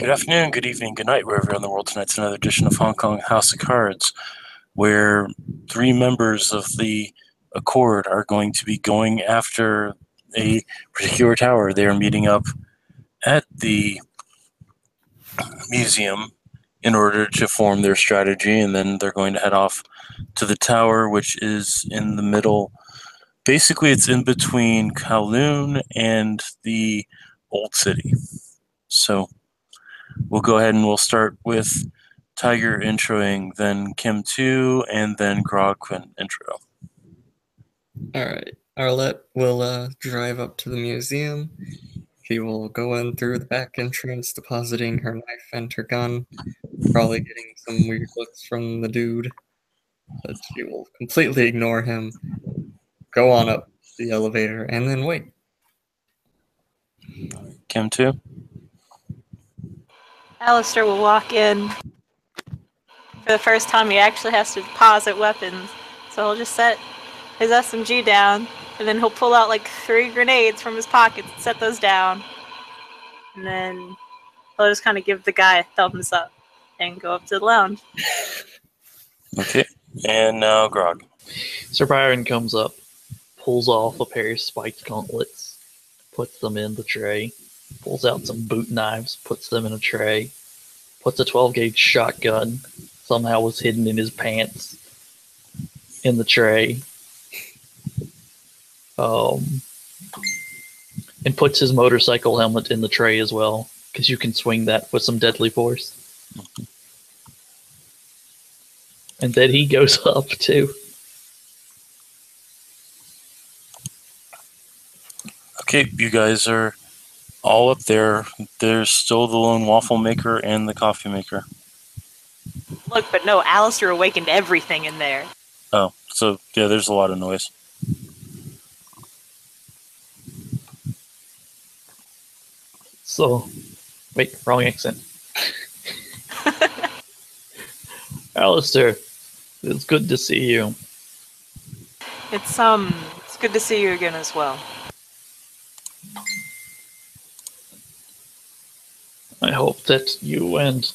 Good afternoon, good evening, good night, wherever you're in the world. Tonight's another edition of Hong Kong House of Cards, where three members of the Accord are going to be going after a particular tower. They are meeting up at the museum in order to form their strategy, and then they're going to head off to the tower, which is in the middle. Basically, it's in between Kowloon and the Old City. So we'll go ahead and we'll start with Tiger introing, then Kim 2, and then Grog intro. Alright, Arlette will drive up to the museum. She will go in through the back entrance, depositing her knife and her gun, probably getting some weird looks from the dude, but she will completely ignore him, go on up the elevator, and then wait. Kim 2? Alistair will walk in. For the first time, he actually has to deposit weapons, so he'll just set his SMG down, and then he'll pull out like 3 grenades from his pockets and set those down. And then he'll just kind of give the guy a thumbs up and go up to the lounge. Okay, and now Grog. Sir Byron comes up, pulls off a pair of spiked gauntlets, puts them in the tray, pulls out some boot knives, puts them in a tray, puts a 12-gauge shotgun, somehow was hidden in his pants, in the tray, and puts his motorcycle helmet in the tray as well, because you can swing that with some deadly force. And then he goes up too. Okay, you guys are all up there. There's still the lone waffle maker and the coffee maker. Look, but no, Alistair awakened everything in there. Oh, so yeah, there's a lot of noise. So, wait, wrong accent. Alistair, it's good to see you. It's good to see you again as well. I hope that you and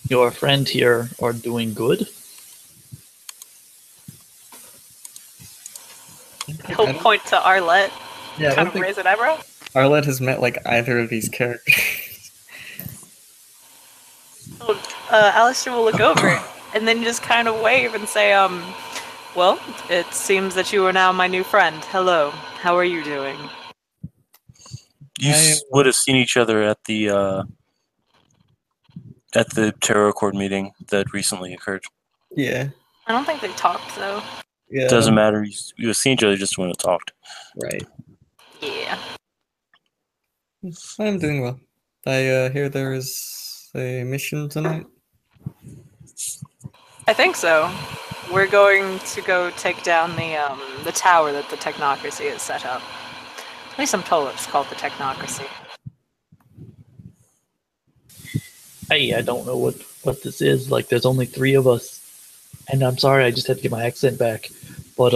your friend here are doing good. He'll point to Arlette. Yeah, kind of raise an eyebrow. Arlette has met like either of these characters. Alistair will look over and then just kind of wave and say, well, it seems that you are now my new friend. Hello, how are you doing? You would have seen each other at the Tarot Accord meeting that recently occurred. Yeah. I don't think they talked, though. Yeah. It doesn't matter. You have seen each other just when it talked. Right. Yeah. I'm doing well. I hear there is a mission tonight. I think so. We're going to go take down the tower that the Technocracy has set up. At least I'm told it's called the Technocracy. Hey, I don't know what this is. Like, there's only 3 of us. And I'm sorry, I just had to get my accent back. But,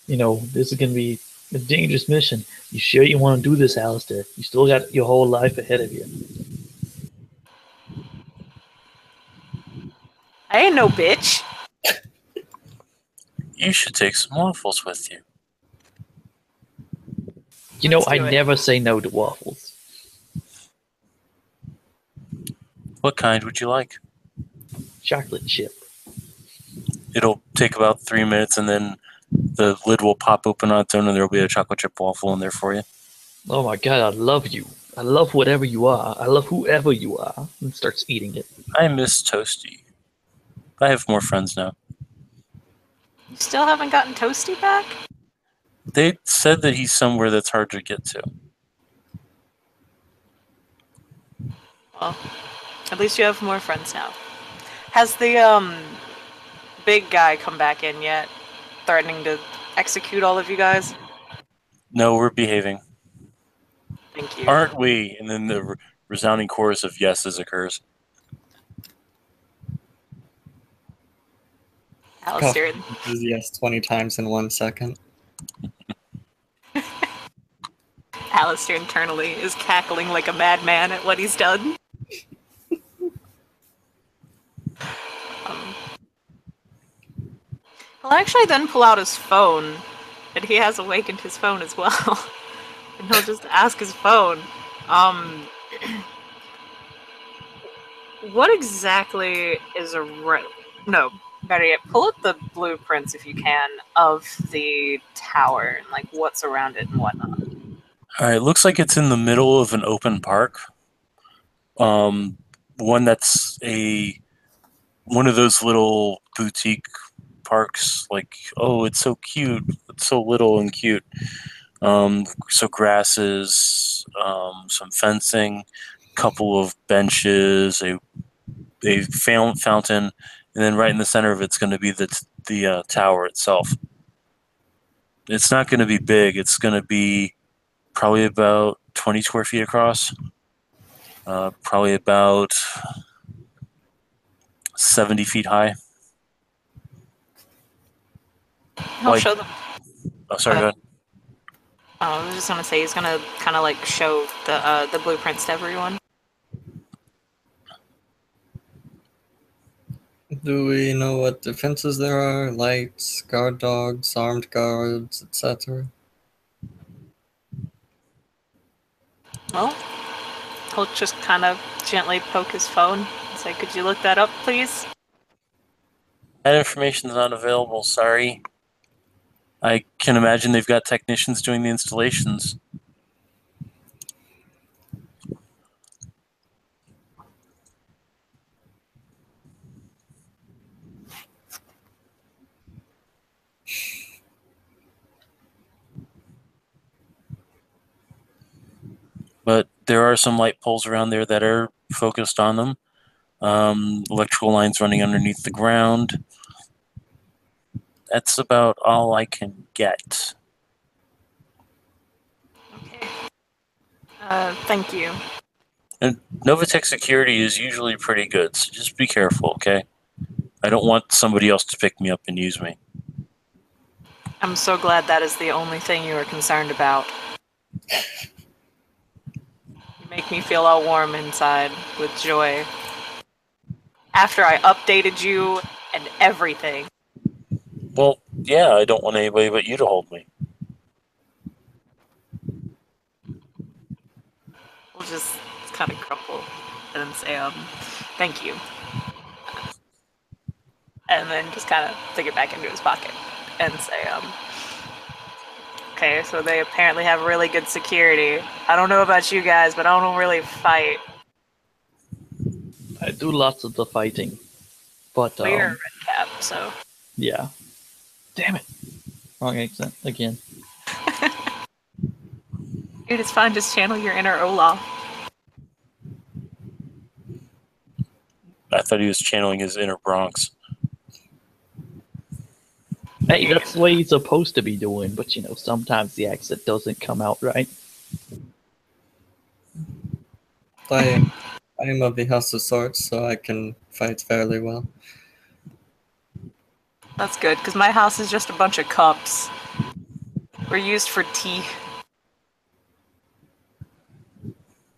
this is going to be a dangerous mission. You sure you want to do this, Alistair? You still got your whole life ahead of you. I ain't no bitch. You should take some waffles with you. You know, I never say no to waffles. What kind would you like? Chocolate chip. It'll take about 3 minutes, and then the lid will pop open on its own, and there will be a chocolate chip waffle in there for you. Oh my god, I love you. I love whatever you are. I love whoever you are. And starts eating it. I miss Toasty. I have more friends now. You still haven't gotten Toasty back? They said that he's somewhere that's hard to get to. Well, at least you have more friends now. Has the big guy come back in yet? Threatening to execute all of you guys? No, we're behaving. Thank you. Aren't we? And then the resounding chorus of yeses occurs. Alistair. Yes 20 times in 1 second. Alistair internally is cackling like a madman at what he's done. He'll actually then pull out his phone, and he has awakened his phone as well. And he'll just ask his phone, what exactly is a no, better yet, pull up the blueprints if you can of the tower and like what's around it and whatnot. Alright, it looks like it's in the middle of an open park. One that's one of those little boutique parks, like, oh, it's so cute, it's so little and cute. So grasses, some fencing, couple of benches, a fountain, and then right in the center of it's going to be the tower itself. It's not going to be big. It's going to be probably about 20 square feet across, probably about 70 feet high. He'll show them. Oh, sorry, go ahead. I was just gonna say he's gonna kind of like show the blueprints to everyone. Do we know what defenses there are? Lights, guard dogs, armed guards, etc. Well, he'll just kind of gently poke his phone and say, "Could you look that up, please?" That information is not available, sorry. I can imagine they've got technicians doing the installations. But there are some light poles around there that are focused on them. Electrical lines running underneath the ground. That's about all I can get. Okay. Thank you. And Novatech security is usually pretty good, so just be careful, okay? I don't want somebody else to pick me up and use me. I'm so glad that is the only thing you are concerned about. You make me feel all warm inside with joy. After I updated you and everything. Well, yeah, I don't want anybody but you to hold me. We'll just kind of crumple and then say, thank you. And then just kind of stick it back into his pocket and say, okay, so they apparently have really good security. I don't know about you guys, but I don't really fight. I do lots of the fighting, but Well, you're a red cap, so. yeah. Damn it! Wrong accent again. Dude, it's fine. Just channel your inner Olaf. I thought he was channeling his inner Bronx. Hey, that's what he's supposed to be doing, but you know, sometimes the accent doesn't come out right. I am of the House of Swords, so I can fight fairly well. That's good, because my house is just a bunch of cups. We're used for tea.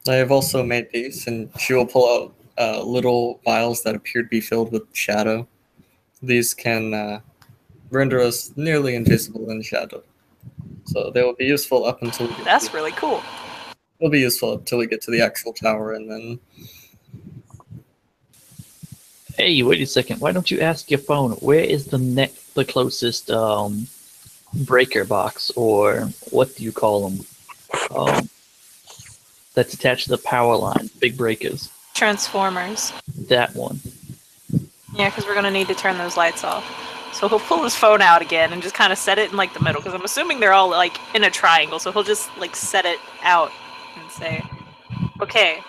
I have also made these, and she will pull out little vials that appear to be filled with shadow. These can render us nearly invisible in shadow. So they will be useful up until we get That's really cool. They'll be useful until we get to the actual tower, and then. Hey, wait a second. Why don't you ask your phone where is the closest breaker box, or what do you call them? That's attached to the power line, big breakers. Transformers. That one. Yeah, because we're going to need to turn those lights off. So he'll pull his phone out again and just kind of set it in like the middle, because I'm assuming they're all like in a triangle. So he'll just like set it out and say, okay,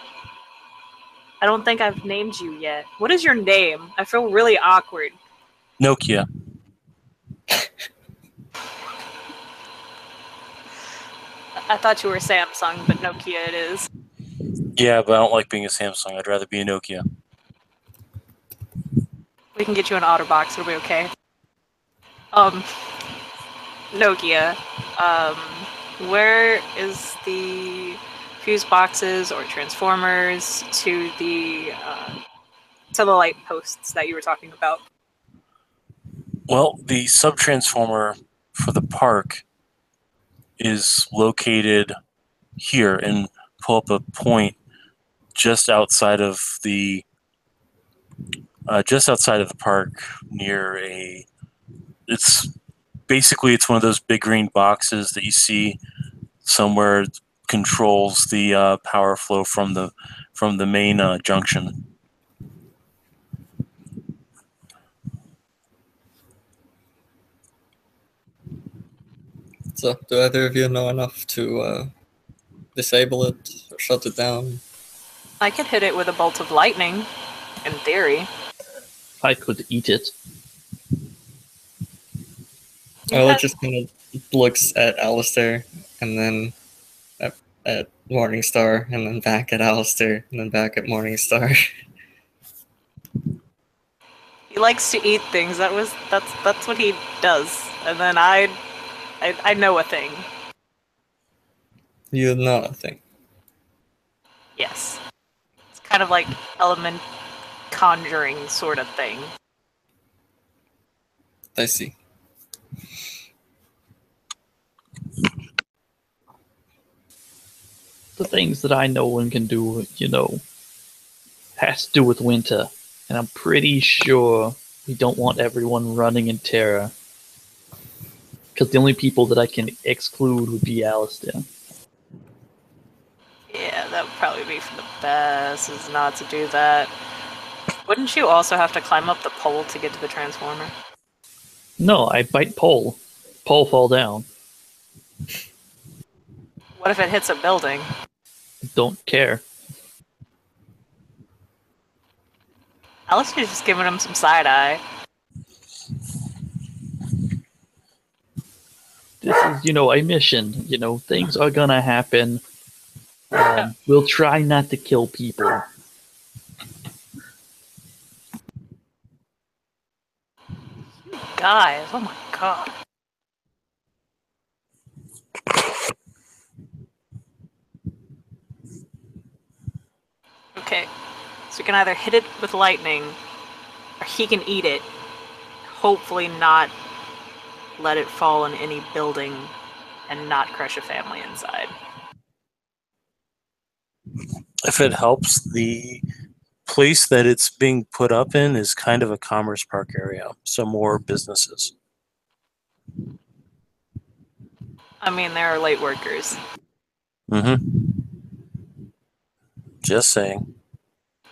I don't think I've named you yet. What is your name? I feel really awkward. Nokia. I thought you were Samsung, but Nokia it is. Yeah, but I don't like being a Samsung. I'd rather be a Nokia. We can get you an OtterBox. It'll be okay. Nokia. where is the fuse boxes or transformers to the light posts that you were talking about? Well, the sub-transformer for the park is located here, and pull up a point just outside of the park near a. It's basically it's one of those big green boxes that you see somewhere controls the power flow from the main junction. So, do either of you know enough to disable it or shut it down? I could hit it with a bolt of lightning, in theory. I could eat it. It just kind of looks at Alistair and then at Morningstar and then back at Alistair and then back at Morningstar. He likes to eat things. That's what he does. And then I know a thing. You know nothing. Yes. It's kind of like element conjuring sort of thing. I see. The things that I know and can do, has to do with winter. And I'm pretty sure we don't want everyone running in terror. Because the only people that I can exclude would be Alistair. Yeah, that would probably be for the best, is not to do that. Wouldn't you also have to climb up the pole to get to the transformer? No, I bite pole. Pole fall down. What if it hits a building? Don't care. Alistair's just giving him some side-eye. This is, a mission. Things are gonna happen. We'll try not to kill people. Guys, oh my god. Okay, so we can either hit it with lightning, or he can eat it. Hopefully not let it fall in any building and not crush a family inside. If it helps, the place that it's being put up in is kind of a commerce park area, so more businesses. I mean, there are late workers. Just saying.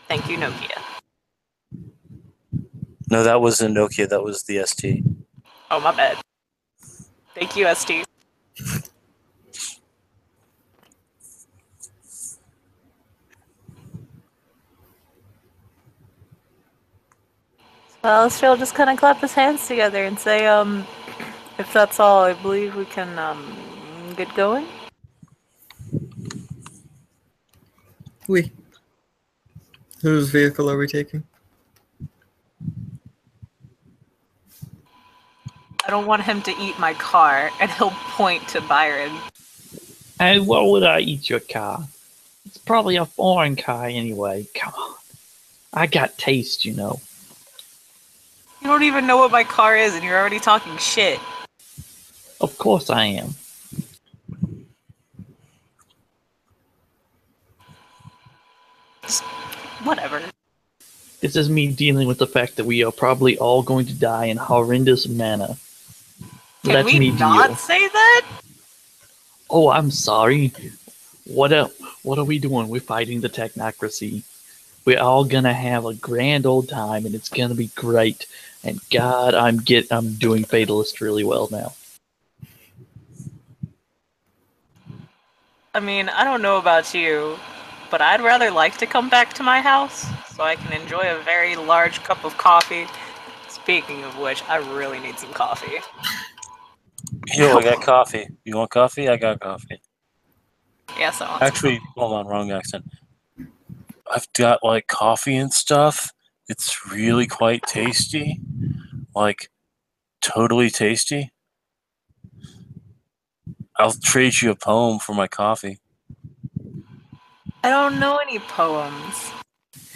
Thank you, Nokia. No, that wasn't Nokia, that was the ST. Oh, my bad. Thank you, ST. Well, Alistair will just kind of clap his hands together and say, if that's all, I believe we can, get going. Oui. Whose vehicle are we taking? I don't want him to eat my car, and he'll point to Byron. And why would I eat your car? It's probably a foreign car anyway. Come on. I got taste, You don't even know what my car is, and you're already talking shit. Of course I am. Just whatever. This is me dealing with the fact that we are probably all going to die in horrendous manner. Can Let we me not deal. say that? Oh, I'm sorry. What are we doing? We're fighting the technocracy. We're all gonna have a grand old time, and it's gonna be great. And God, I'm doing Fatalist really well now. I mean, I don't know about you, but I'd rather like to come back to my house so I can enjoy a very large cup of coffee. Speaking of which, I really need some coffee. Yo, I got coffee. You want coffee? I got coffee. Yes, I want Actually, hold on, wrong accent. I've got like coffee and stuff. It's really quite tasty. Like, totally tasty. I'll trade you a poem for my coffee. I don't know any poems.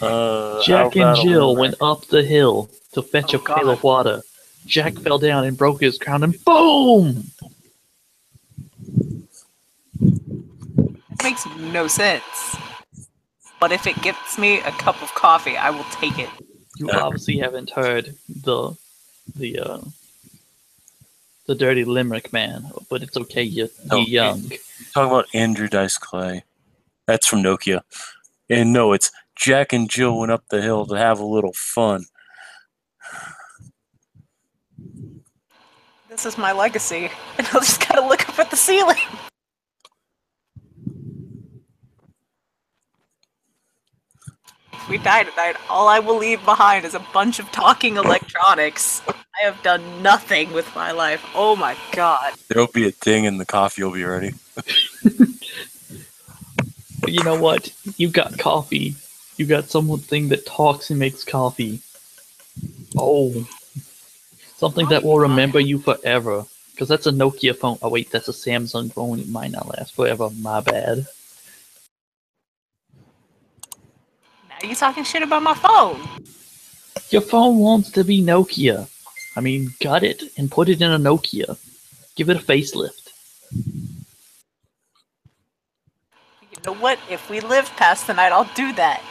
Jack how and about a Jill limerick? went up the hill to fetch Oh, a pail God. of water. Jack fell down and broke his crown, and boom! It makes no sense. But if it gets me a cup of coffee, I will take it. You obviously haven't heard the Dirty Limerick Man, but it's okay. You're young. Talking about Andrew Dice Clay. That's from Nokia. And no, it's Jack and Jill went up the hill to have a little fun. This is my legacy. And I'll just gotta look up at the ceiling. If we die tonight, all I will leave behind is a bunch of talking electronics. I have done nothing with my life. Oh my god. There'll be a ding and the coffee will be ready. But you know what? You got coffee. You got something that talks and makes coffee. Oh. Something that will remember you forever. Because that's a Nokia phone. Oh wait, that's a Samsung phone. It might not last forever. My bad. Now you talking shit about my phone. Your phone wants to be Nokia. I mean, gut it and put it in a Nokia. Give it a facelift. You know what? If we live past the night, I'll do that.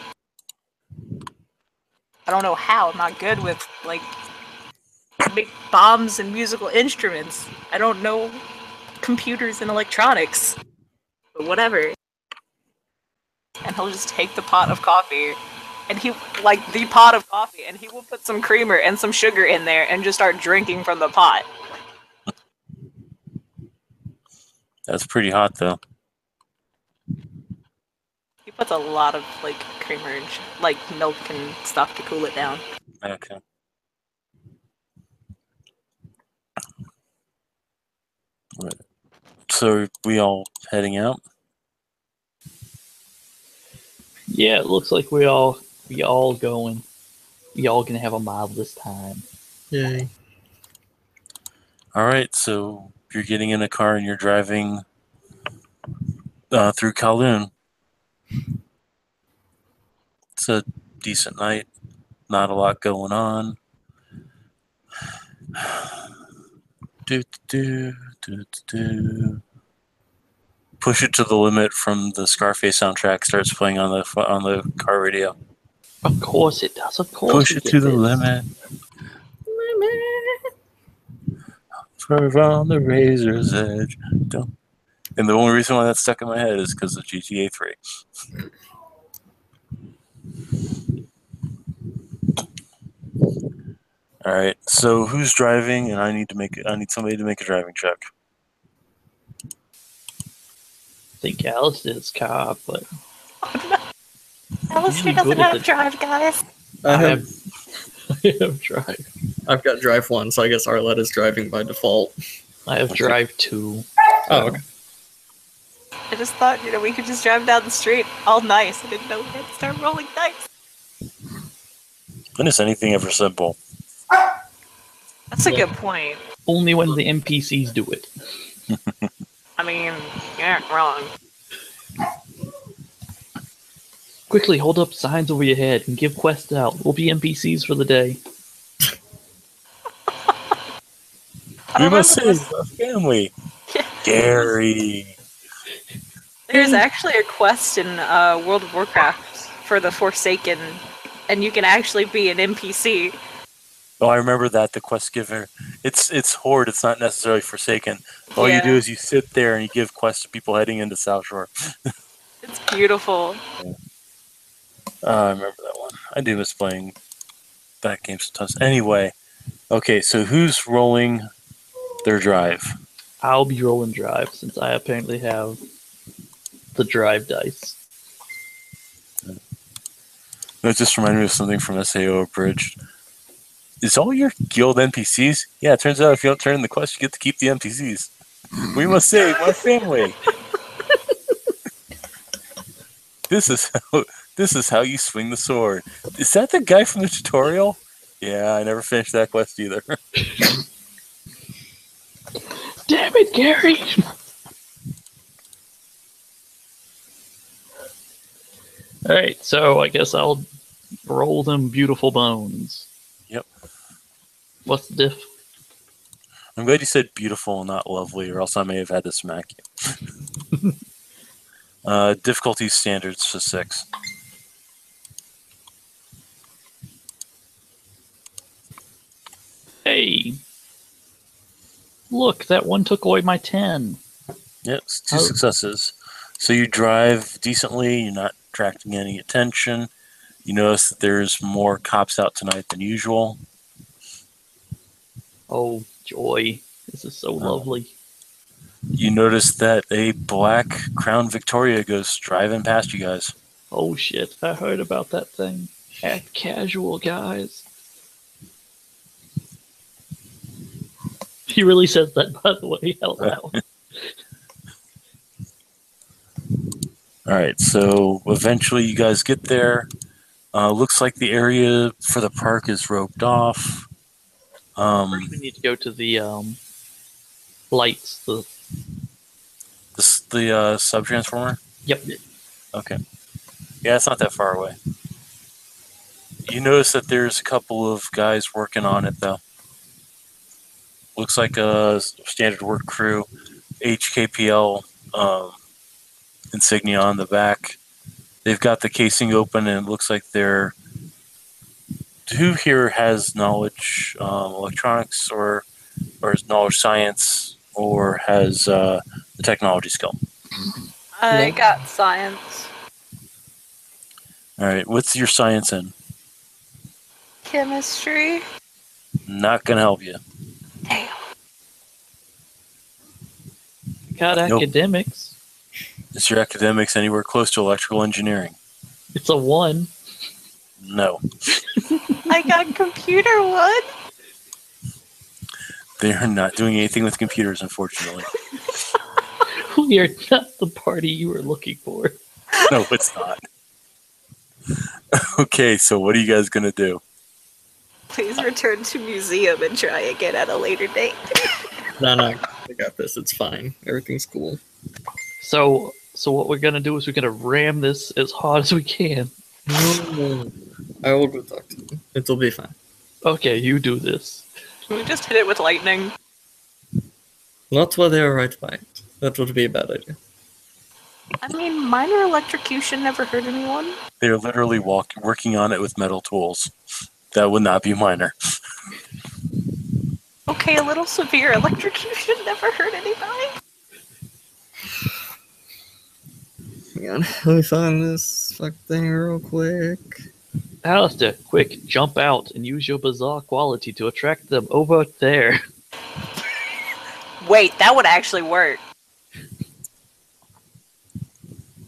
I don't know how. I'm not good with, like, make bombs and musical instruments. I don't know computers and electronics. But whatever. And he'll just take the pot of coffee, and the pot of coffee, and he will put some creamer and some sugar in there and just start drinking from the pot. That's pretty hot, though. He puts a lot of, like, creamer and, milk and stuff to cool it down. Okay. So are we all heading out? Yeah, it looks like we all going. We all gonna have a marvelous time. Yay. All right, so you're getting in a car and you're driving through Kowloon. It's a decent night. Not a lot going on. Push It to the Limit from the Scarface soundtrack starts playing on the car radio. Of course it does. Of course. Push it to the limit. For on the razor's edge. Don't. And the only reason why that's stuck in my head is because of GTA 3. All right. So who's driving? And I need somebody to make a driving check. I think Alice did his car, but Alistair Really doesn't good at have the- drive, guys. I have I have drive. I've got drive 1, so I guess Arlette is driving by default. I have drive 2. Oh, okay. I just thought, we could just drive down the street all nice. I didn't know we had to start rolling dice. When is anything ever simple? That's a good point. Only when the NPCs do it. I mean, you aren't wrong. Quickly hold up signs over your head and give quests out. We'll be NPCs for the day. We must remember save our family. Gary. There's actually a quest in World of Warcraft for the Forsaken, and you can actually be an NPC. Oh, I remember that, the quest giver. It's Horde, it's not necessarily Forsaken. All you do Yeah. is you sit there and you give quests to people heading into South Shore. It's beautiful. I remember that one. I do miss playing that game sometimes. Anyway, okay, so who's rolling their drive? I'll be rolling drive since I apparently have the drive dice. That just reminded me of something from SAO Abridged. Is all your guild NPCs? Yeah, it turns out if you don't turn in the quest, you get to keep the NPCs. We must save my family. This is how you swing the sword. Is that the guy from the tutorial? Yeah, I never finished that quest either. Damn it, Gary! All right, so I guess I'll roll them beautiful bones. Yep. What's the diff? I'm glad you said beautiful and not lovely, or else I may have had to smack you. Difficulty standards to 6. Hey, look, that one took away my 10. Yep, it's 2 Oh. successes. So you drive decently, you're not attracting any attention. You notice that there's more cops out tonight than usual. Oh, joy. This is so lovely. You notice that a black Crown Victoria goes driving past you guys. Oh shit, I heard about that thing. Act casual, guys. He really says that, by the way, out loud. All right, so eventually you guys get there. Looks like the area for the park is roped off. First we need to go to the lights. The sub-transformer? Yep. Okay. Yeah, it's not that far away. You notice that there's a couple of guys working on it, though. Looks like a standard work crew. HKPL insignia on the back. They've got the casing open, and it looks like they're... Who here has knowledge electronics or has knowledge science or has the technology skill? I Nope. got science. All right, what's your science in? Chemistry. Not going to help you. Damn. Got Nope. academics. Is your academics anywhere close to electrical engineering? It's a 1. No. I got computer one. They're not doing anything with computers, unfortunately. We are not the party you were looking for. No, it's not. Okay, so what are you guys going to do? Please return to museum and try again at a later date. No, I got this. It's fine. Everything's cool. So what we're gonna do is we're gonna ram this as hard as we can. No, I will go talk to them. It'll be fine. Okay, you do this. We just hit it with lightning. Not while they are right by it. That would be a bad idea. I mean, minor electrocution never hurt anyone. They're literally working on it with metal tools. That would not be minor. Okay, a little severe electrocution never hurt anybody. Hang on, let me find this fuck thing real quick. Alistair, quick, jump out and use your bizarre quality to attract them over there. Wait, that would actually work.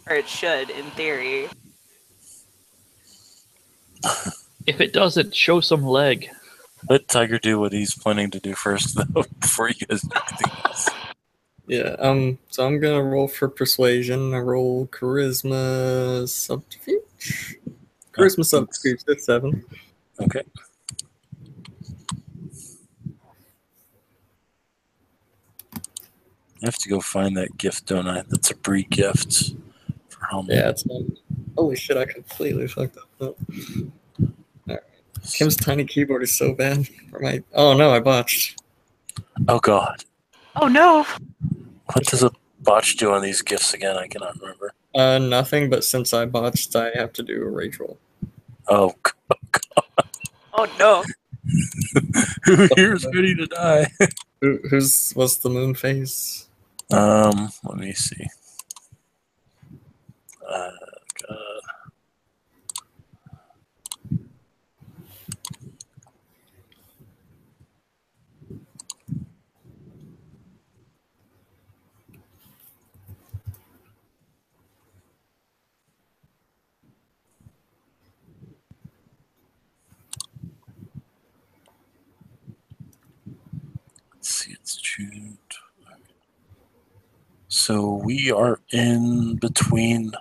Or it should, in theory. If it doesn't, show some leg. Let Tiger do what he's planning to do first, though, before you guys do anything else. Yeah, so I'm gonna roll for persuasion. I roll charisma subterfuge. Charisma subterfuge, that's 7. Okay. I have to go find that gift, don't I? That's a Brie gift for Helmet. Yeah, it's not. Holy shit, I completely fucked up. Alright. Kim's tiny keyboard is so bad for my. Oh no, I botched. Oh, God. Oh no! What does a botch do on these gifts again? I cannot remember. Nothing, but since I botched, I have to do a rage roll. Oh, Oh no! who here's ready to die? What's the moon phase? Let me see. God. Let's see, it's June. So we are in between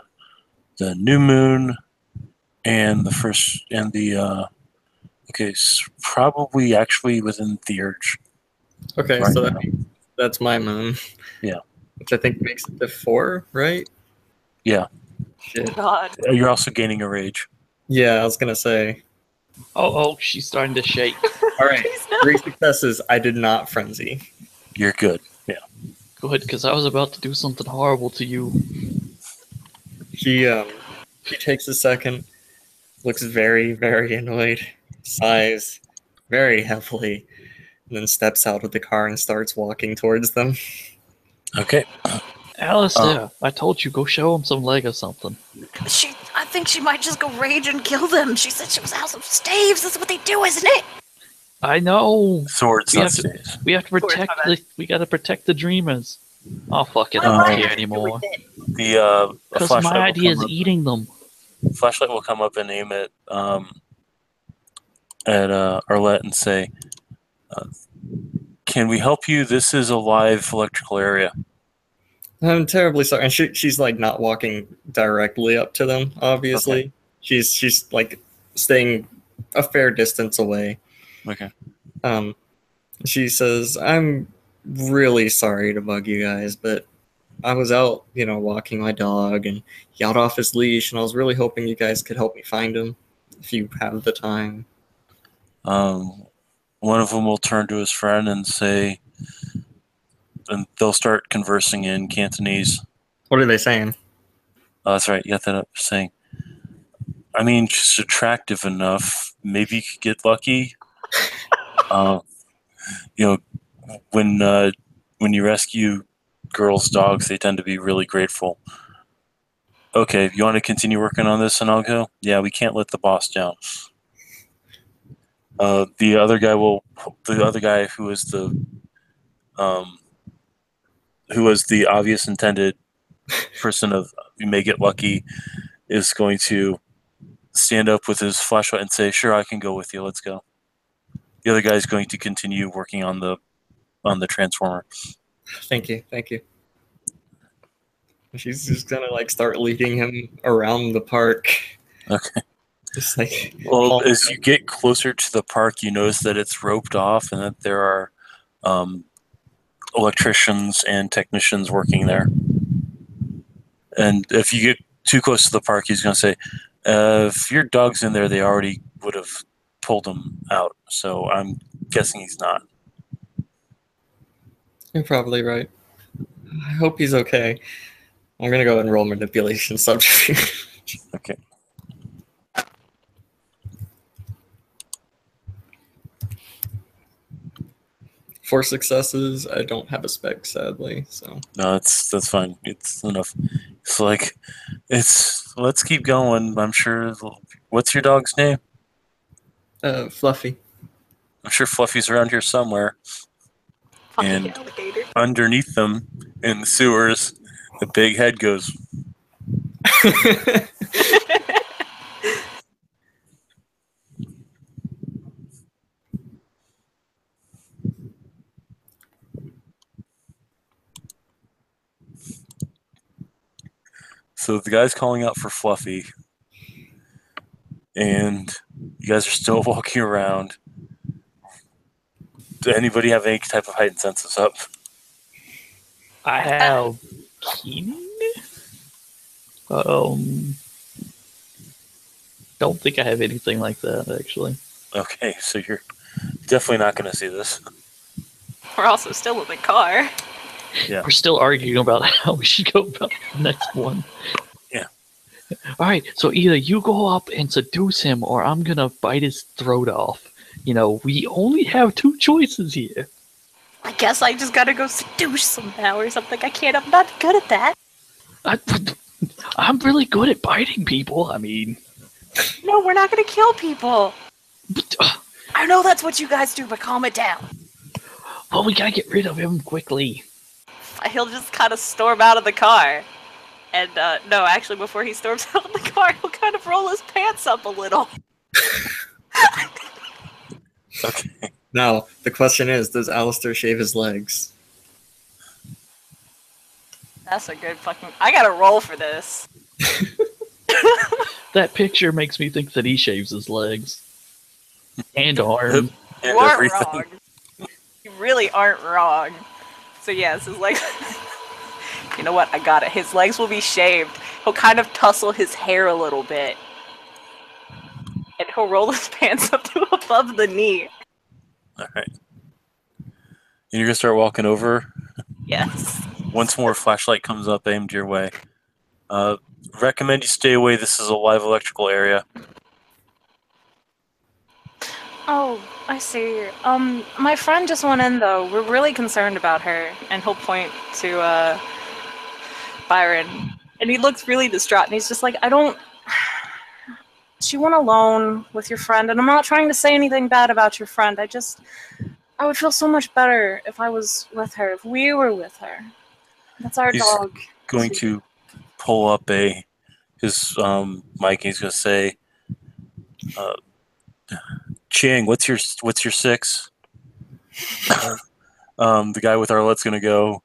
the new moon and the first and the okay, probably actually within the urge. Okay, Right so now. that's my moon. Yeah. Which I think makes it to 4, right? Yeah. Shit. God. You're also gaining a rage. Yeah, I was gonna say. Oh, she's starting to shake. All right, Please no. 3 successes. I did not frenzy. You're good. Good, because I was about to do something horrible to you. He takes a second, looks very, very annoyed, sighs very heavily, and then steps out of the car and starts walking towards them. Okay. Alistair, I told you, go show him some leg or something. I think she might just go rage and kill them. She said she was House of Staves. That's what they do, isn't it? I know. Swords, We not have to- staves. We have to protect we gotta protect the dreamers. Oh fuck it, I What don't do care anymore. The a Because flashlight my will idea come is up- eating them. flashlight will come up and aim at Arlette and say, "Can we help you? This is a live electrical area." I'm terribly sorry. And she's like not walking directly up to them, obviously. Okay. She's like staying a fair distance away. Okay. She says, I'm really sorry to bug you guys, but I was out, walking my dog and he got off his leash, and I was really hoping you guys could help me find him if you have the time. One of them will turn to his friend and say, and they'll start conversing in Cantonese. What are they saying? Oh, that's right. You got that up. Saying, I mean, she's attractive enough. Maybe you could get lucky. When you rescue girls' dogs, they tend to be really grateful. Okay, you want to continue working on this, and I'll go. Yeah, we can't let the boss down. The other guy who was the obvious intended person of you may get lucky is going to stand up with his flashlight and say, "Sure, I can go with you. Let's go." The other guy is going to continue working on the transformer. Thank you. She's just gonna start leading him around the park. Okay. Just like Well, as you get closer to the park, you notice that it's roped off and that there are electricians and technicians working there. And if you get too close to the park, he's going to say, if your dog's in there, they already would have pulled him out. So I'm guessing he's not. You're probably right. I hope he's okay. I'm gonna go and roll manipulation subterfuge. Okay. Four successes. I don't have a spec, sadly. So No, that's fine. It's enough. Let's keep going. I'm sure. What's your dog's name? Fluffy. I'm sure Fluffy's around here somewhere. Fucking And- alligator. Underneath them in the sewers, the big head goes. So the guy's calling out for Fluffy, and you guys are still walking around. Does anybody have any type of heightened senses up? I have keening. Don't think I have anything like that actually. Okay, so you're definitely not going to see this. We're also still in the car. Yeah. We're still arguing about how we should go about the next one. Yeah. All right, so either you go up and seduce him, or I'm gonna bite his throat off. We only have two choices here. I guess I just gotta go seduce somehow or something. I'm not good at that. I'm really good at biting people. I mean, No, we're not gonna kill people. but, I know that's what you guys do, but calm it down. well, we gotta get rid of him quickly. He'll just kind of storm out of the car. And, no, actually, before he storms out of the car, he'll kind of roll his pants up a little. Okay. Now, the question is, does Alistair shave his legs? That's a good fucking... I gotta roll for this. That picture makes me think that he shaves his legs and arms. You And aren't everything. wrong. You really aren't wrong. So, yes, it's like... You know what? I got it. His legs will be shaved. He'll kind of tussle his hair a little bit. And he'll roll his pants up to above the knee. All right. And you're going to start walking over. Yes. Once more, flashlight comes up aimed your way. Recommend you stay away. This is a live electrical area. Oh, I see. My friend just went in, though. We're really concerned about her. And he'll point to, Byron. And he looks really distraught, and he's just like, She went alone with your friend, and I'm not trying to say anything bad about your friend. I would feel so much better if I was with her, if we were with her. That's our He's dog. going to pull up his mic. He's going to say, Chang, what's your 6? The guy with Arlette's going to go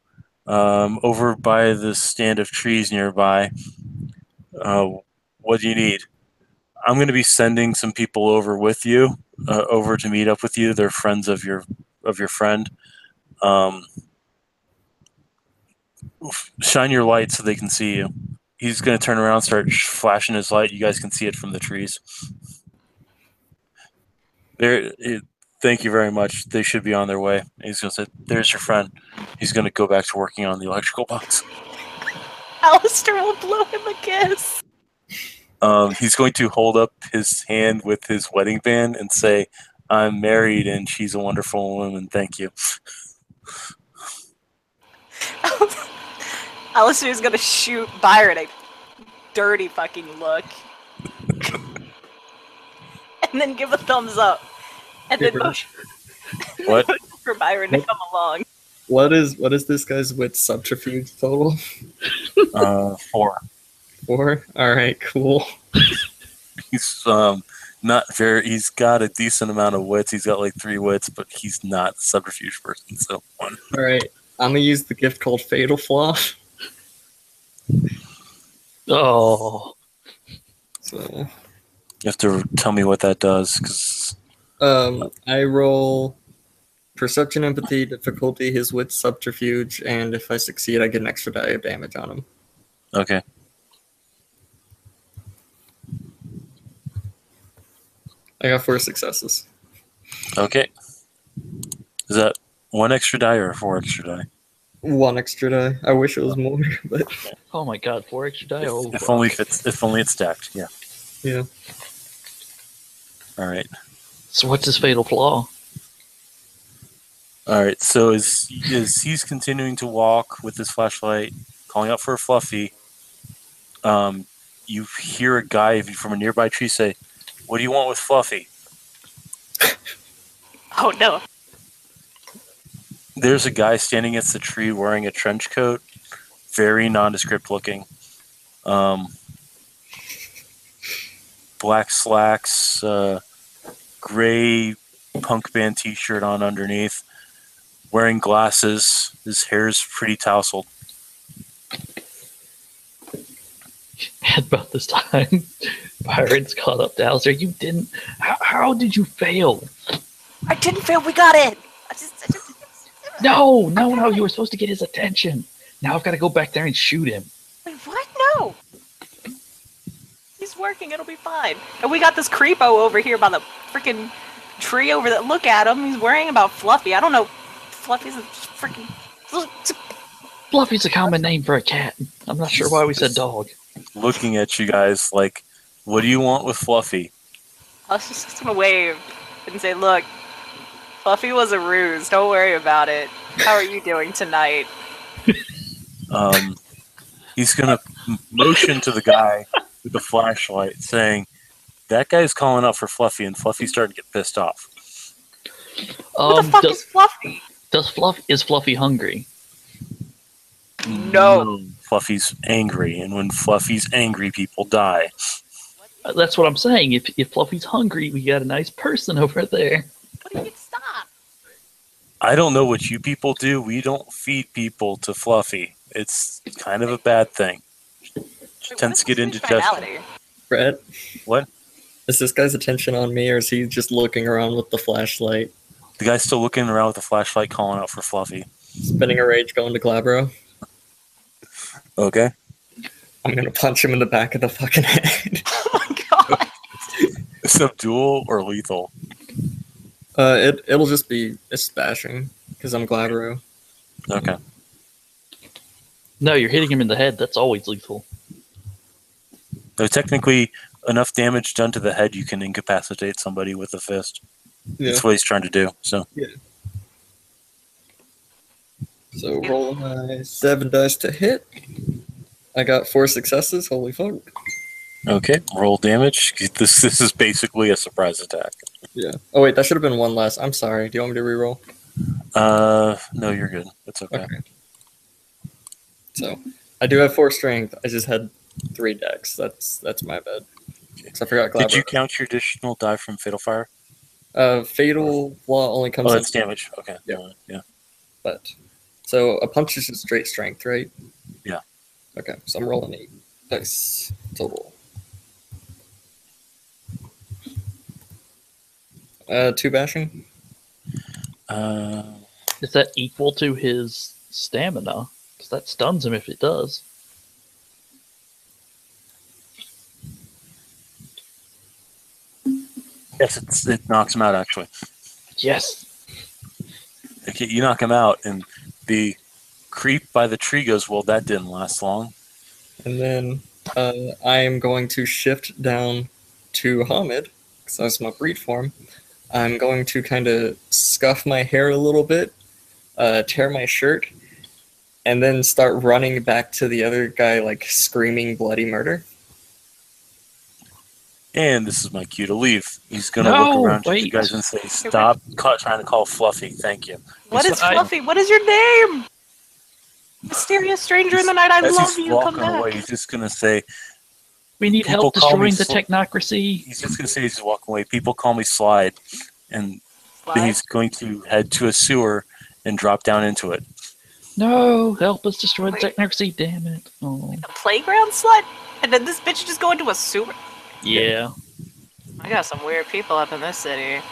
over by the stand of trees nearby. What do you need? I'm going to be sending some people over with you, over to meet up with you. They're friends of your friend. Shine your light so they can see you. He's going to turn around, start flashing his light. You guys can see it from the trees. Thank you very much. They should be on their way. He's going to say, there's your friend. He's going to go back to working on the electrical box. Alistair will blow him a kiss. He's going to hold up his hand with his wedding band and say, I'm married and she's a wonderful woman. Thank you. Alistair's gonna shoot Byron a dirty fucking look. And then give a thumbs up. And then motion What? for Byron to come along. What is this guy's wit subterfuge total? 4. 4? Alright, cool. He's not very. He's got a decent amount of wits. He's got like 3 wits, but he's not a subterfuge person. So 1. Alright, I'm gonna use the gift called Fatal Flaw. Oh. So, You have to tell me what that does, because I roll Perception, Empathy, Difficulty, his wit subterfuge, and if I succeed, I get an extra die of damage on him. okay. I got 4 successes. Okay. Is that 1 extra die or 4 extra die? 1 extra die. I wish it was more, but Oh my god, 4 extra die? Oh, If only it's stacked. Yeah. yeah. All right. So what's his fatal flaw? All right. So as he's continuing to walk with his flashlight, calling out for Fluffy, you hear a guy from a nearby tree say, "What do you want with Fluffy?" Oh no. There's a guy standing against the tree wearing a trench coat, very nondescript looking. Black slacks, gray punk band t-shirt on underneath, wearing glasses. His hair's pretty tousled. At about this time, Byron's caught up to Alistair. You didn't. How did you fail? I didn't fail, we got it! I just No. You were supposed to get his attention. Now I've got to go back there and shoot him. Wait, what? No! He's working, it'll be fine. And we got this creepo over here by the freaking tree over there. Look at him, he's worrying about Fluffy. I don't know. Fluffy's a freaking... Fluffy's a common name for a cat. I'm not sure why we said dog. Looking at you guys like, what do you want with Fluffy? I was just gonna wave and say, look, Fluffy was a ruse. Don't worry about it. How are you doing tonight? He's going to motion to the guy with the flashlight saying, that guy's calling out for Fluffy, and Fluffy's starting to get pissed off. Who the fuck is Fluffy? Is Fluffy hungry? No. Fluffy's angry, and when Fluffy's angry, people die. That's what I'm saying. If Fluffy's hungry, we got a nice person over there. What do you stop? I don't know what you people do. We don't feed people to Fluffy. It's kind of a bad thing. She tends to get indigestion. Brett? What? Is this guy's attention on me, or is he just looking around with the flashlight? The guy's still looking around with the flashlight calling out for Fluffy. Spinning a rage going to Glabro? Okay. I'm gonna punch him in the back of the fucking head. Oh my god. Subdual or lethal? It'll just be a bashing because I'm Glabro. Okay. No, you're hitting him in the head. That's always lethal. So technically, enough damage done to the head, you can incapacitate somebody with a fist. Yeah. That's what he's trying to do. So So roll my 7 dice to hit. I got 4 successes. Holy fuck. okay, roll damage. This is basically a surprise attack. Yeah. Oh wait, that should have been 1 less. I'm sorry. Do you want me to reroll? No, you're good. It's okay. Okay. So I do have 4 strength. I just had 3 dex. That's my bad. So I forgot. Did you Glabro. count your additional die from Fatal Fire? Fatal Law only comes Oh, in, that's damage. Okay. Yeah. Yeah. but so a punch is just straight strength, right? Yeah. Okay, so I'm rolling 8 dice total. 2 bashing. Is that equal to his stamina? Because that stuns him if it does. Yes, it knocks him out, actually. Yes. Okay, you knock him out, and the creep by the tree goes, well, that didn't last long. And then I am going to shift down to Hamid, because that's my breed form. I'm going to kind of scuff my hair a little bit, tear my shirt, and then start running back to the other guy, like screaming bloody murder. And this is my cue to leave. He's going to No, look around to you wait. guys and say, stop trying to call Fluffy. Thank you. What He's- is Fluffy? What is your name? Mysterious stranger in the night, I As love he's you. Come walking away, back. he's just going to say, We need People help call me destroying the sl- technocracy. he's just going to say he's walking away. People call me Slide. And then he's going to head to a sewer and drop down into it. No, help us destroy the Wait. technocracy. Damn it. Oh. A playground slut? And then this bitch just go into a sewer? Yeah. I got some weird people up in this city.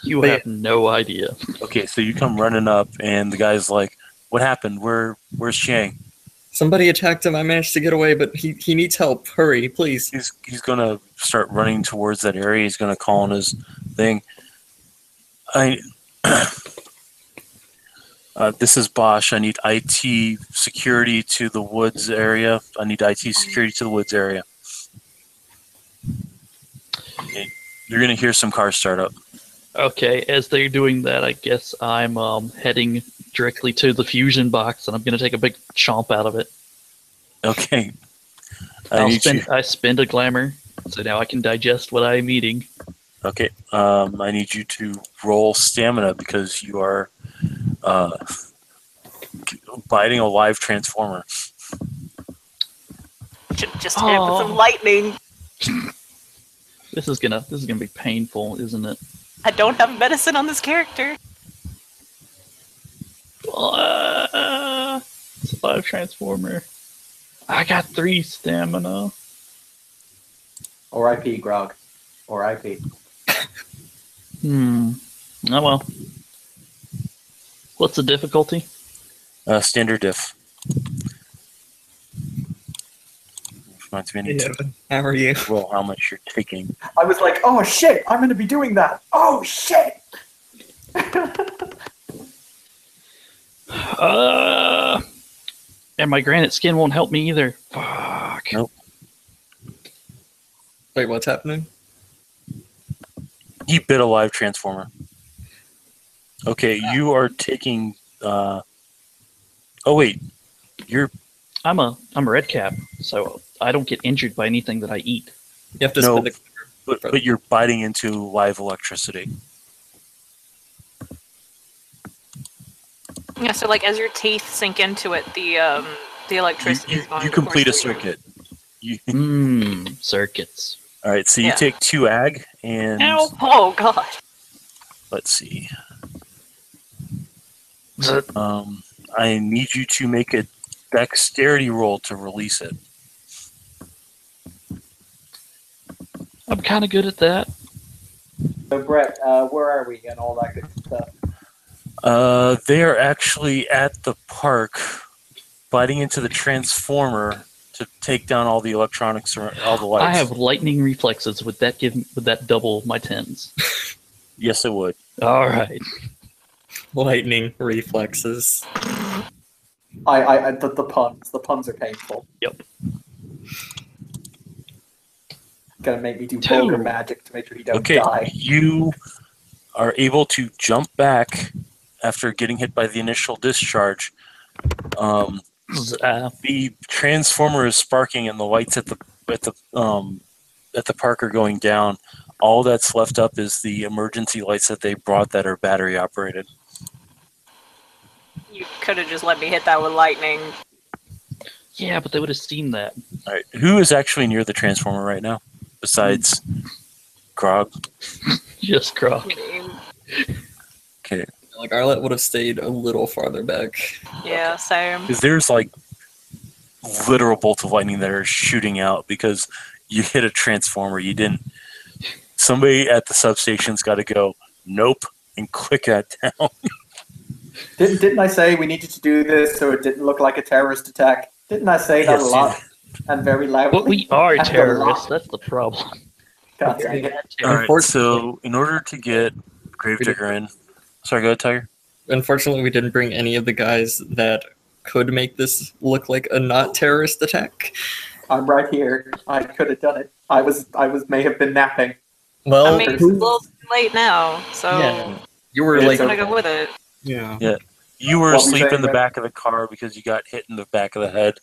You But have no idea. Okay, so you come running up, and the guy's like, what happened? Where's Chang? Somebody attacked him. I managed to get away, but he needs help. Hurry, please. He's going to start running towards that area. He's going to call on his thing. This is Bosch. I need IT security to the woods area. I need IT security to the woods area. Okay, you're going to hear some cars start up. Okay, as they're doing that, I guess I'm heading directly to the fusion box, and I'm going to take a big chomp out of it. Okay. I spend a glamour, so now I can digest what I'm eating. Okay. I need you to roll stamina because you are biting a live transformer. Should just hit it with some lightning. This is gonna be painful, isn't it? I don't have medicine on this character. Survive transformer. I got 3 stamina. R.I.P. Grog. R.I.P. Oh well. What's the difficulty? Standard diff. Reminds me, I need to How are you? roll how much you're taking. I was like, oh shit, I'm going to be doing that. Oh shit! And my granite skin won't help me either. Fuck. Nope. Wait, what's happening? He bit a live transformer. Okay, you are taking. Oh wait, you're I'm a red cap, so I don't get injured by anything that I eat. You have to No. spend but you're biting into live electricity. Yeah, so like as your teeth sink into it, the electricity is going You to complete a course through you. circuit. You, Circuits. all right, so you Yeah. take 2 ag and Ow! Oh god. let's see. I need you to make a dexterity roll to release it. I'm kind of good at that. So, Brett, where are we and all that good stuff? They are actually at the park, sliding into the transformer to take down all the electronics or all the lights. I have lightning reflexes. Would that double my 10s? Yes, it would. All right. Lightning reflexes. The puns are painful. Yep. Gonna make me do 2. vulgar magic to make sure he don't Okay, die. you are able to jump back after getting hit by the initial discharge. The transformer is sparking, and the lights at the park are going down. All that's left up is the emergency lights that they brought that are battery operated. You could have just let me hit that with lightning. Yeah, but they would have seen that. All right, who is actually near the transformer right now, besides Grog? Just Croc. Okay, Like Arlette would have stayed a little farther back. Yeah, same. because there's like literal bolts of lightning that are shooting out because you hit a transformer. You didn't. Somebody at the substation's got to go. Nope, and click that down. Didn't I say we needed to do this so it didn't look like a terrorist attack? Didn't I say that Yes, a you lot and very loudly? But we are That's a terrorists. lot. That's the problem. God dang it. All right, Unfortunately- so in order to get Gravedigger in, sorry, go ahead, Tiger. Unfortunately, we didn't bring any of the guys that could make this look like a not terrorist attack. I'm right here. I could have done it. I may have been napping. Well, I mean, it's a little too late now, so yeah, you were It's like, I'm gonna go with it. yeah. You were What were you asleep saying, in the Brad? back of the car because you got hit in the back of the head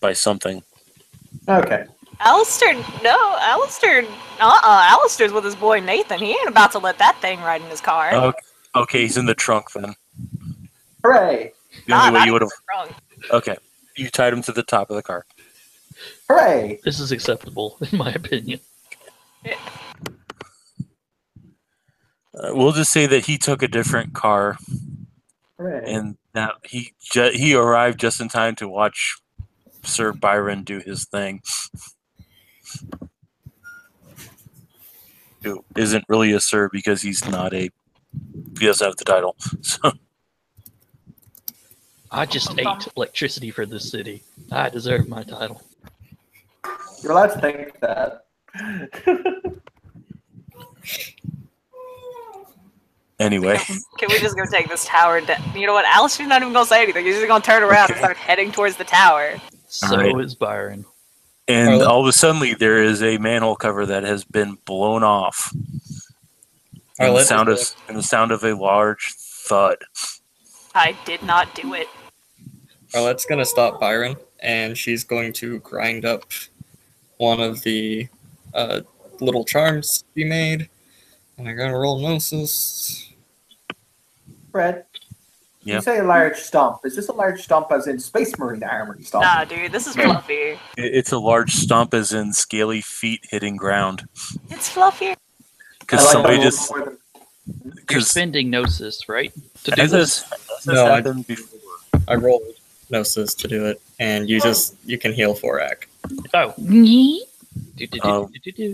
by something. Okay. Alistair's with his boy Nathan. He ain't about to let that thing ride in his car. Okay, he's in the trunk then. Hooray! The only way not you would have. even wrong. Okay, you tied him to the top of the car. Hooray! This is acceptable, in my opinion. We'll just say that he took a different car, Hooray! and that he arrived just in time to watch Sir Byron do his thing. Who isn't really a sir because he doesn't have the title. So I just ate electricity for this city. I deserve my title. You're allowed to think that. anyway, Can we just go take this tower down? You know what? Alistair's not even gonna say anything. He's just gonna turn around and Okay. start heading towards the tower. So Alright. is Byron. and Arlen? all of a sudden there is a manhole cover that has been blown off. And the Arlette sound of a large thud. I did not do it. Arlette's gonna stop Byron, and she's going to grind up one of the little charms we made. And I gotta roll Gnosis. Fred, Yeah. you say a large stomp. Is this a large stomp as in Space Marine armory stomp? Nah, dude, this is fluffy. It's a large stomp, as in scaly feet hitting ground. It's fluffy. Because I like somebody that a little just more than- You're because spending Gnosis, right? To do as this? this No, I- happened before. I rolled Gnosis to do it, and you can heal Forak. Oh.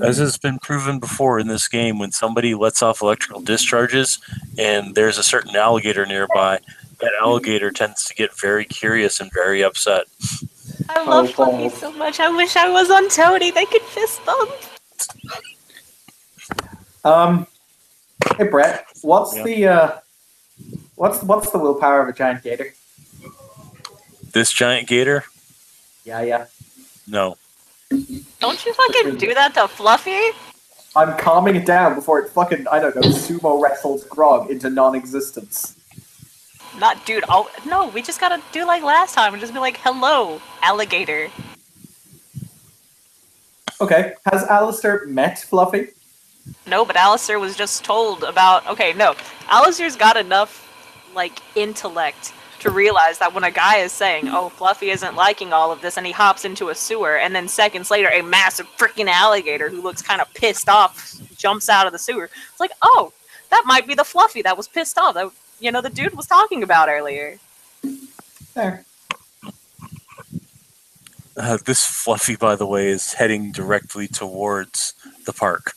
As has been proven before in this game, when somebody lets off electrical discharges and there's a certain alligator nearby, that alligator tends to get very curious and very upset. I love Oh, Fluffy balls. so much. I wish I was on Toady. They could fist bump. Hey Brett, what's Yeah. what's the willpower of a giant gator? This giant gator? Yeah. No. Don't you fucking do that to Fluffy? I'm calming it down before it fucking, I don't know, sumo wrestles Grog into non-existence. Not, dude. Oh no, we just gotta do like last time and just be like, "Hello, alligator." Okay, has Alistair met Fluffy? No, but Alistair was just told about. Okay, no, Alistair's got enough like intellect to realize that when a guy is saying, "Oh, Fluffy isn't liking all of this," and he hops into a sewer, and then seconds later, a massive freaking alligator who looks kind of pissed off jumps out of the sewer. It's like, oh, that might be the Fluffy that was pissed off. That the dude was talking about earlier. There. This Fluffy, by the way, is heading directly towards the park.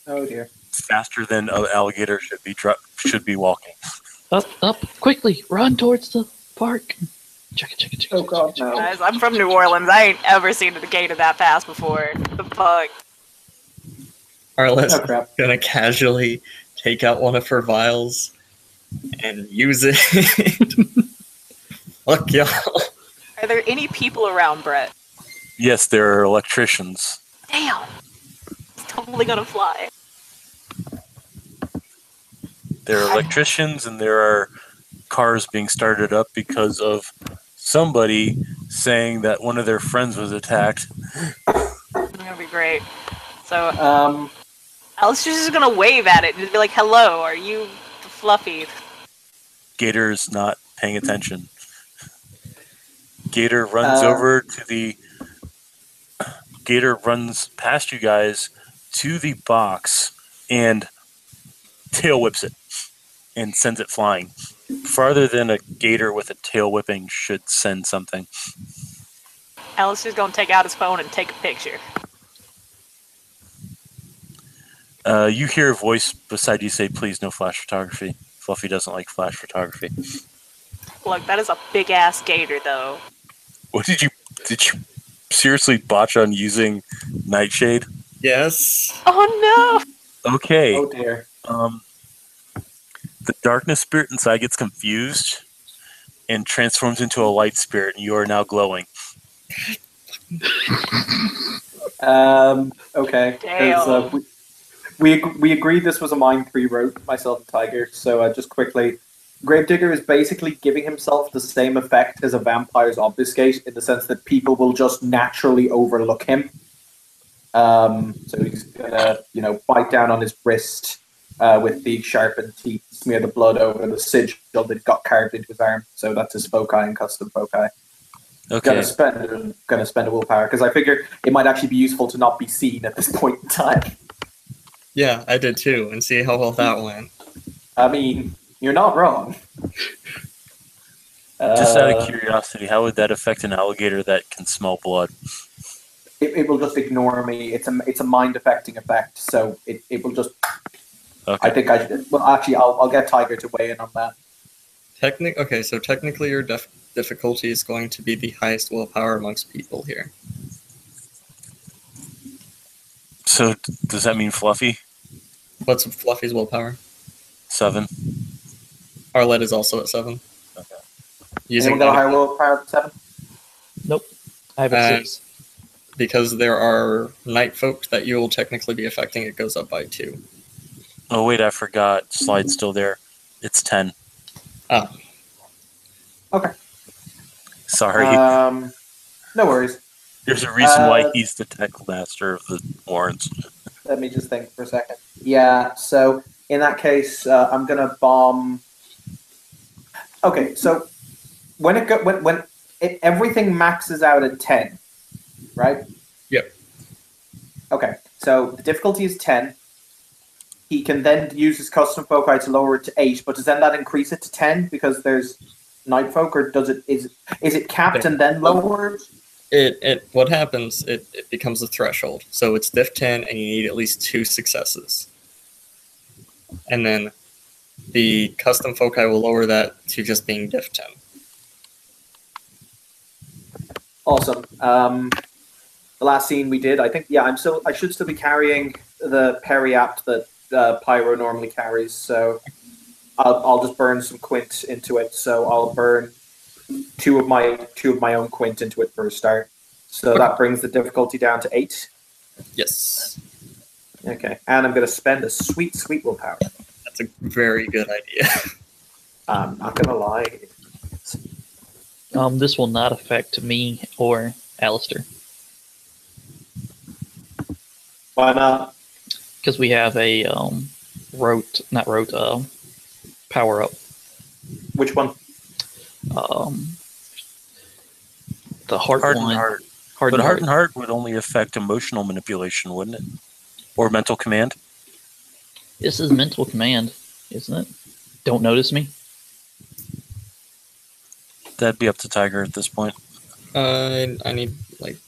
Oh dear. Faster than an alligator should be walking. Up, quickly, run towards the park. Check it. Oh god, no. Guys, I'm from New Orleans. I ain't ever seen a gator that fast before. The fuck? Arlette's Oh crap. gonna casually take out one of her vials and use it. Fuck y'all. Are there any people around, Brett? Yes, there are electricians. Damn. It's totally gonna fly. There are electricians, and there are cars being started up because of somebody saying that one of their friends was attacked. That'd be great. So, Um, Alice's just gonna wave at it and be like, hello, are you Fluffy? Gator's not paying attention. Gator runs over to the... Gator runs past you guys to the box and tail whips it and sends it flying. Farther than a gator with a tail whipping should send something. Alice is gonna take out his phone and take a picture. You hear a voice beside you say, please, no flash photography. Fluffy doesn't like flash photography. Look, that is a big ass gator, though. What did you seriously botch on using Nightshade? Yes. Oh Okay. oh dear. The darkness spirit inside gets confused and transforms into a light spirit, and you are now glowing. Okay. 'Cause, Damn. we agreed this was a mine pre-wrote, myself and Tiger, so just quickly, Gravedigger is basically giving himself the same effect as a vampire's obfuscate, in the sense that people will just naturally overlook him. So he's gonna, bite down on his wrist with the sharpened teeth, smear the blood over the sigil that got carved into his arm. So that's his foci and custom foci. Okay. Gonna spend a willpower because I figure it might actually be useful to not be seen at this point in time. Yeah, I did too, and see how well that went. I mean, you're not wrong. Just out of curiosity, how would that affect an alligator that can smell blood? It will just ignore me. It's a mind affecting effect, so it will just. Okay. I think I should. Well, actually, I'll get Tiger to weigh in on that. Okay, so technically your difficulty is going to be the highest willpower amongst people here. So does that mean Fluffy? What's Fluffy's willpower? 7. Arlette is also at 7. Okay. Using Anyone got a higher willpower than 7? Nope. I have a Uh, 6. because there are night folk that you will technically be affecting, it goes up by 2. Oh wait, I forgot. Slide's still there. It's 10. Oh, Okay. Sorry. No worries. There's a reason why he's the tech master of the Warrens. Let me just think for a second. Yeah. So in that case, I'm gonna bomb. Okay. So when everything maxes out at 10, right? Yep. Okay. So the difficulty is 10. He can then use his custom foci to lower it to 8, but does then that increase it to 10 because there's night folk, or is it capped and then lowered? what happens, it becomes a threshold. So it's diff 10 and you need at least 2 successes. And then the custom foci will lower that to just being diff 10. Awesome. The last scene we did, I think, I should still be carrying the periapt that Pyro normally carries, so I'll just burn some quint into it. So I'll burn two of my own quint into it for a start. So that brings the difficulty down to 8. Yes. Okay, and I'm going to spend a sweet willpower. That's a very good idea. I'm not going to lie. This will not affect me or Alistair Why not? because we have a power up. Which one? The heart Heart one. and heart. Heart But and heart and heart would only affect emotional manipulation, wouldn't it? Or mental command? This is mental command, isn't it? Don't notice me. That'd be up to Tiger at this point. I need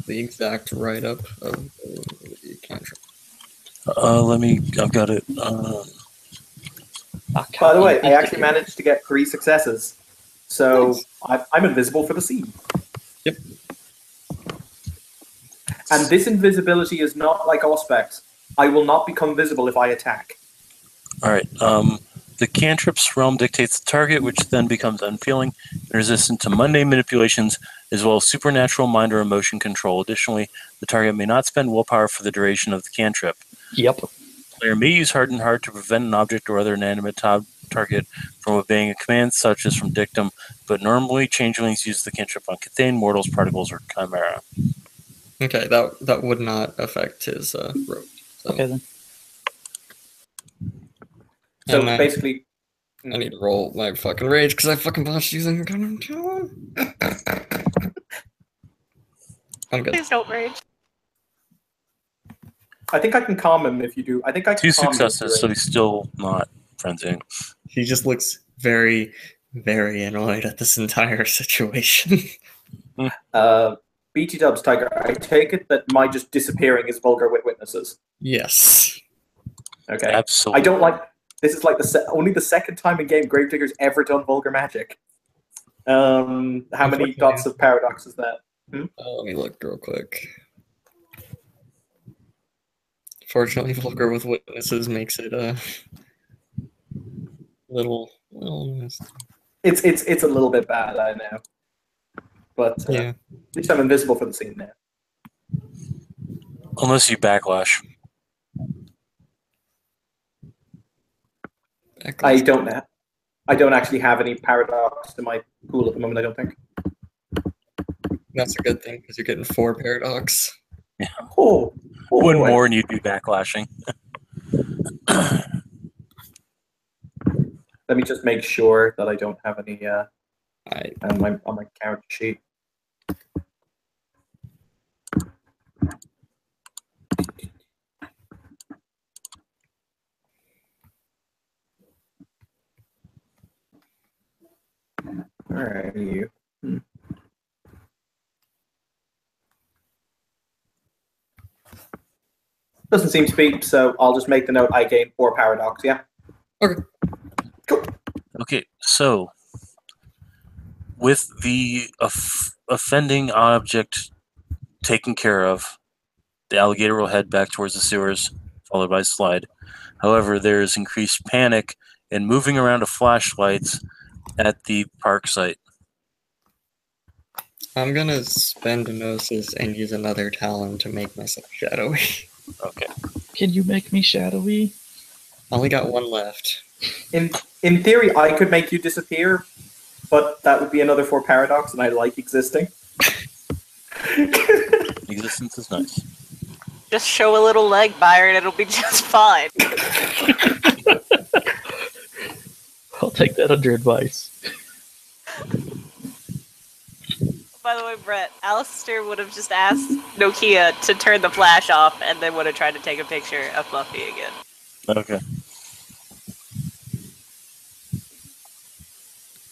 the exact write up of the cantrip. I've got it. By the way, I actually managed to get 3 successes. So Nice. I'm invisible for the scene. Yep. And this invisibility is not like Auspex. I will not become visible if I attack. All right. The cantrip's realm dictates the target, which then becomes unfeeling and resistant to mundane manipulations, as well as supernatural mind or emotion control. Additionally, the target may not spend willpower for the duration of the cantrip. Yep. Player may use hardened heart to prevent an object or other inanimate target from obeying a command, such as from dictum, but normally changelings use the cantrip on Cathane, mortals, particles, or chimera. Okay, that would not affect his rope. So. Okay then. So And basically, I need to roll my fucking rage because I fucking botched using Gun Talon. I'm good. Please don't rage. I think I can calm him if you do. I think I can 2 calm him if successes, you're so he's still not frenzying. He just looks very, very annoyed at this entire situation. BT Dubs, Tiger, I take it that my just disappearing is vulgar with witnesses. Yes. Okay. Absolutely. I don't like. This is like only the second time in game Gravedigger's ever done vulgar magic. How many Unfortunately, dots of paradox is that? Let me look real quick. Fortunately, vulgar with witnesses makes it a little. It's a little bit bad, I know. But Yeah. at least I'm invisible for the scene now. Unless you backlash. I don't actually have any paradox in my pool at the moment, I don't think. That's a good thing because you're getting 4 paradox. Oh, One boy. more and you'd be backlashing. Let me just make sure that I don't have any Alright. on my character sheet. Alright, you. Doesn't seem to be, so I'll just make the note I gain 4 paradox, yeah? Okay. Cool. Okay, so with the offending object taken care of, the alligator will head back towards the sewers, followed by Slide. However, there is increased panic and moving around of flashlights at the park site. I'm gonna spend a Gnosis and use another Talon to make myself shadowy. Okay. Can you make me shadowy? Only got 1 left. In theory, I could make you disappear, but that would be another 4 paradox, and I like existing. Existence is nice. Just show a little leg, Byron, it'll be just fine. I'll take that under advice. By the way, Brett, Alistair would have just asked Nokia to turn the flash off and then would have tried to take a picture of Buffy again. Okay.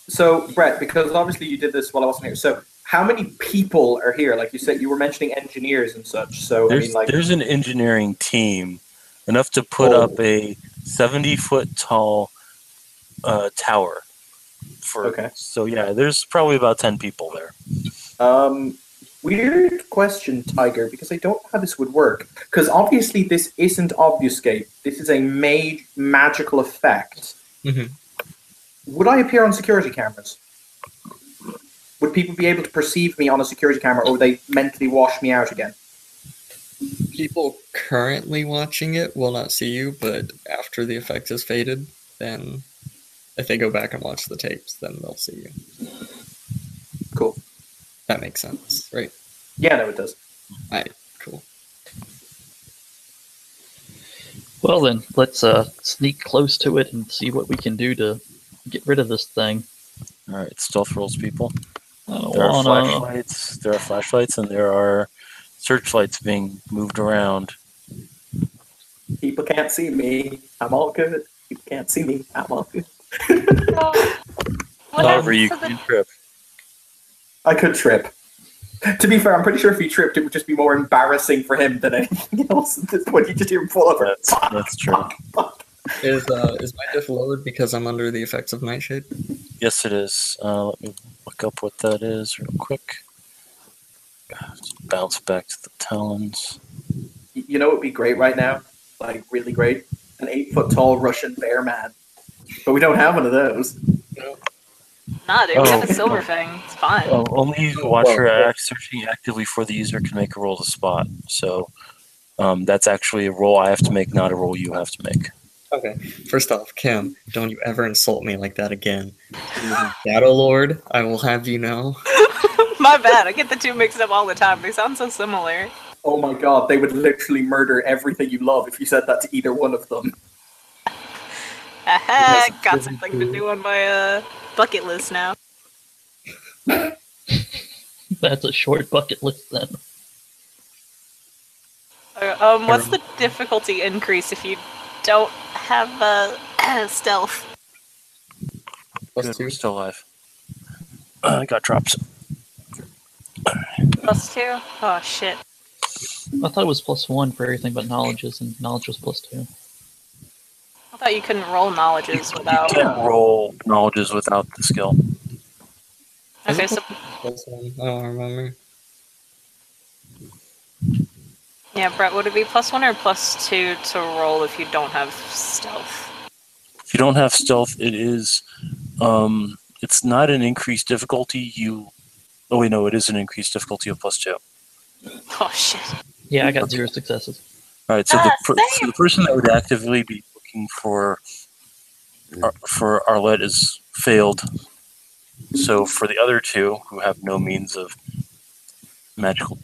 So, Brett, because obviously you did this while I wasn't here, so how many people are here? Like you said, you were mentioning engineers and such, so There's an engineering team enough to put up a 70-foot tall tower. Okay. So yeah, there's probably about 10 people there. Weird question, Tiger, because I don't know how this would work. Because obviously this isn't obfuscate. This is a magical effect. Mm-hmm. Would I appear on security cameras? Would people be able to perceive me on a security camera, or would they mentally wash me out again? People currently watching it will not see you, but after the effect has faded, then if they go back and watch the tapes, then they'll see you. Cool. That makes sense, right? Yeah, no, it does. Alright, cool. Well then, let's sneak close to it and see what we can do to get rid of this thing. All right, stealth rolls, people. I don't There are wanna... flashlights. There are flashlights, and there are searchlights being moved around. People can't see me. I'm all good. People can't see me. I'm all good. What However, happened you to the- can trip. I could trip. To be fair, I'm pretty sure if he tripped, it would just be more embarrassing for him than anything else at this point. You just hear him fall over. That's true. Fuck. Is my diff lowered because I'm under the effects of Nightshade? Yes, it is. Let me look up what that is real quick. Just bounce back to the Talons. You know what would be great right now? Like, really great? An 8-foot tall Russian bear man. But we don't have one of those. Nah, dude, we have a Oh. silver fang. It's fine. Only watcher searching actively for the user can make a roll to spot. So that's actually a roll I have to make, not a roll you have to make. Okay. First off, Kim, don't you ever insult me like that again. Shadow Lord, I will have you know. My bad. I get the two mixed up all the time. They sound so similar. Oh my god, they would literally murder everything you love if you said that to either one of them. Aha, got something to do on my bucket list now. That's a short bucket list then. What's the difficulty increase if you don't have stealth? Plus Good, 2. we're still alive. I got drops. Plus 2? Oh shit. I thought it was +1 for everything but knowledges, and knowledge was +2. I thought you couldn't roll knowledges You without. can't roll knowledges without the skill. Okay, so Plus 1. I don't remember. yeah, Brett, would it be +1 or +2 to roll if you don't have stealth? If you don't have stealth, it is. It's not an increased difficulty. Oh wait, no, it is an increased difficulty of +2. Oh shit. Yeah, I got 0 successes. All right, so so same. the person that would actively be looking for Arlette is failed. So for the other two who have no means of magical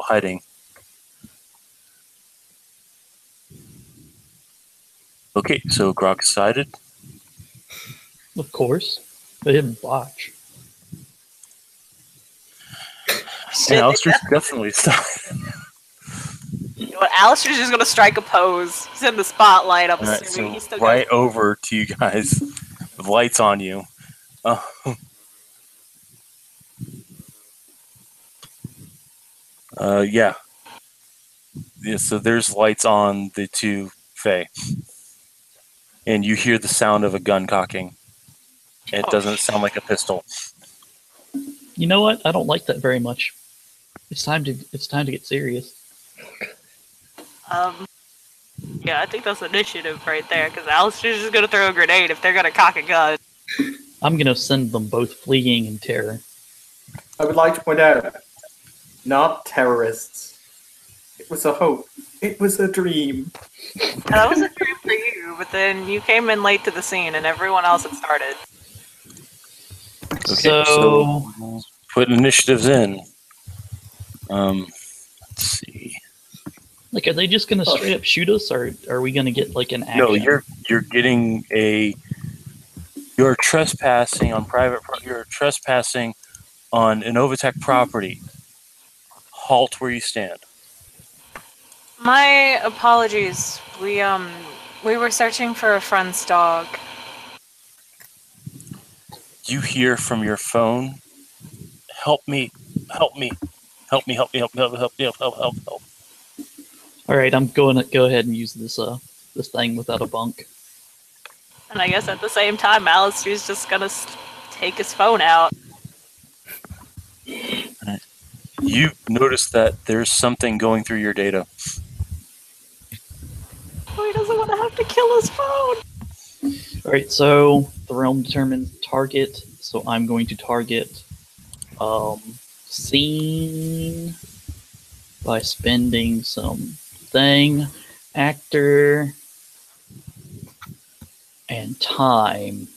hiding, okay, so Grok decided. Of course. They didn't watch. Shit, And Alistair's definitely decided. you know what, Alistair's just gonna strike a pose. He's in the spotlight, I'm All right, assuming. so He's still right over to you guys with lights on you. Yeah. Yeah, so there's lights on the two Fae. And you hear the sound of a gun cocking. It Oh, doesn't sound like a pistol. You know what? I don't like that very much. It's time to get serious. Yeah, I think that's initiative right there, because Alistair's just gonna throw a grenade if they're gonna cock a gun. I'm gonna send them both fleeing in terror. I would like to point out, not terrorists. It was a hope. It was a dream. That was a dream for you, but then you came in late to the scene and everyone else had started. Okay, so put initiatives in. Let's see. Like, are they just gonna straight up shoot us, or are we gonna get like an action? No, you're getting you're trespassing on you're trespassing on an Novatech property. Halt where you stand. My apologies. We were searching for a friend's dog. You hear from your phone, help me, help me, help me, help me, help me, help me, help me, help. All right, I'm going to go ahead and use this this thing without a bunk. And I guess at the same time, Alistair's just gonna take his phone out. You notice that there's something going through your data. Oh, he doesn't want to have to kill his phone. All right, so the realm determines target. So I'm going to target scene by spending some thing, actor, and time.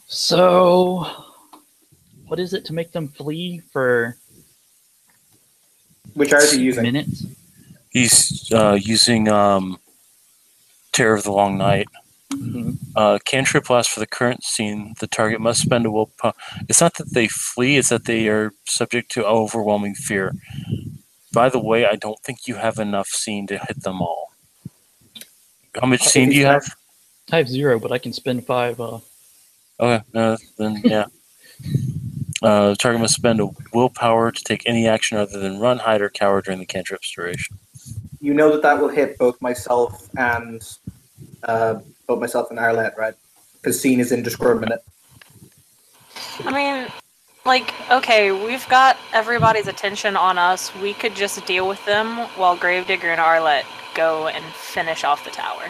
So, what is it to make them flee for Which are you using? minutes? He's using Terror of the Long Night. Cantrip lasts for the current scene. The target must spend a willpower. It's not that they flee, it's that they are subject to overwhelming fear. By the way, I don't think you have enough scene to hit them all. How much scene do you have? I have 0, but I can spend 5. Okay, then yeah. The target must spend a willpower to take any action other than run, hide, or cower during the cantrip's duration. you know that will hit both myself and Arlette, right? Because scene is indiscriminate. I mean, like, okay, we've got everybody's attention on us. We could just deal with them while Gravedigger and Arlette go and finish off the tower.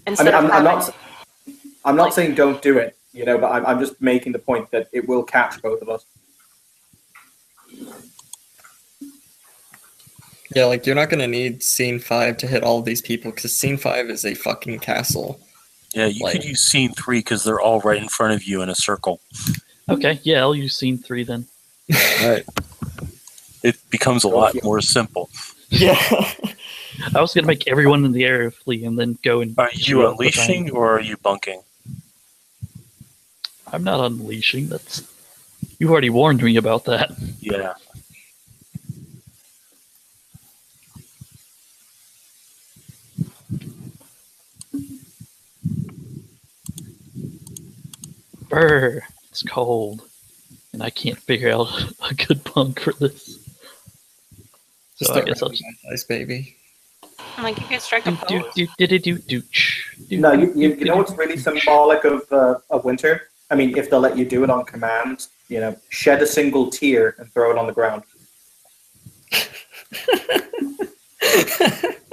Instead of I'm not saying don't do it, you know, but I'm just making the point that it will catch both of us. Yeah, like, you're not gonna need Scene 5 to hit all of these people, because Scene 5 is a fucking castle. Yeah, you could use Scene 3 because they're all right in front of you in a circle. Okay, yeah, I'll use Scene 3 then. Right. It becomes a lot more simple. Yeah. I was going to make everyone in the area flee and then go and... Are you unleashing or are you bunking? I'm not unleashing. You already warned me about that. Yeah. Brr, it's cold. And I can't figure out a good bunk for this. So I guess I'll just... Nice baby. Like, you could strike a pose. No, you know what's really symbolic of winter? I mean, if they'll let you do it on command, you know, shed a single tear and throw it on the ground.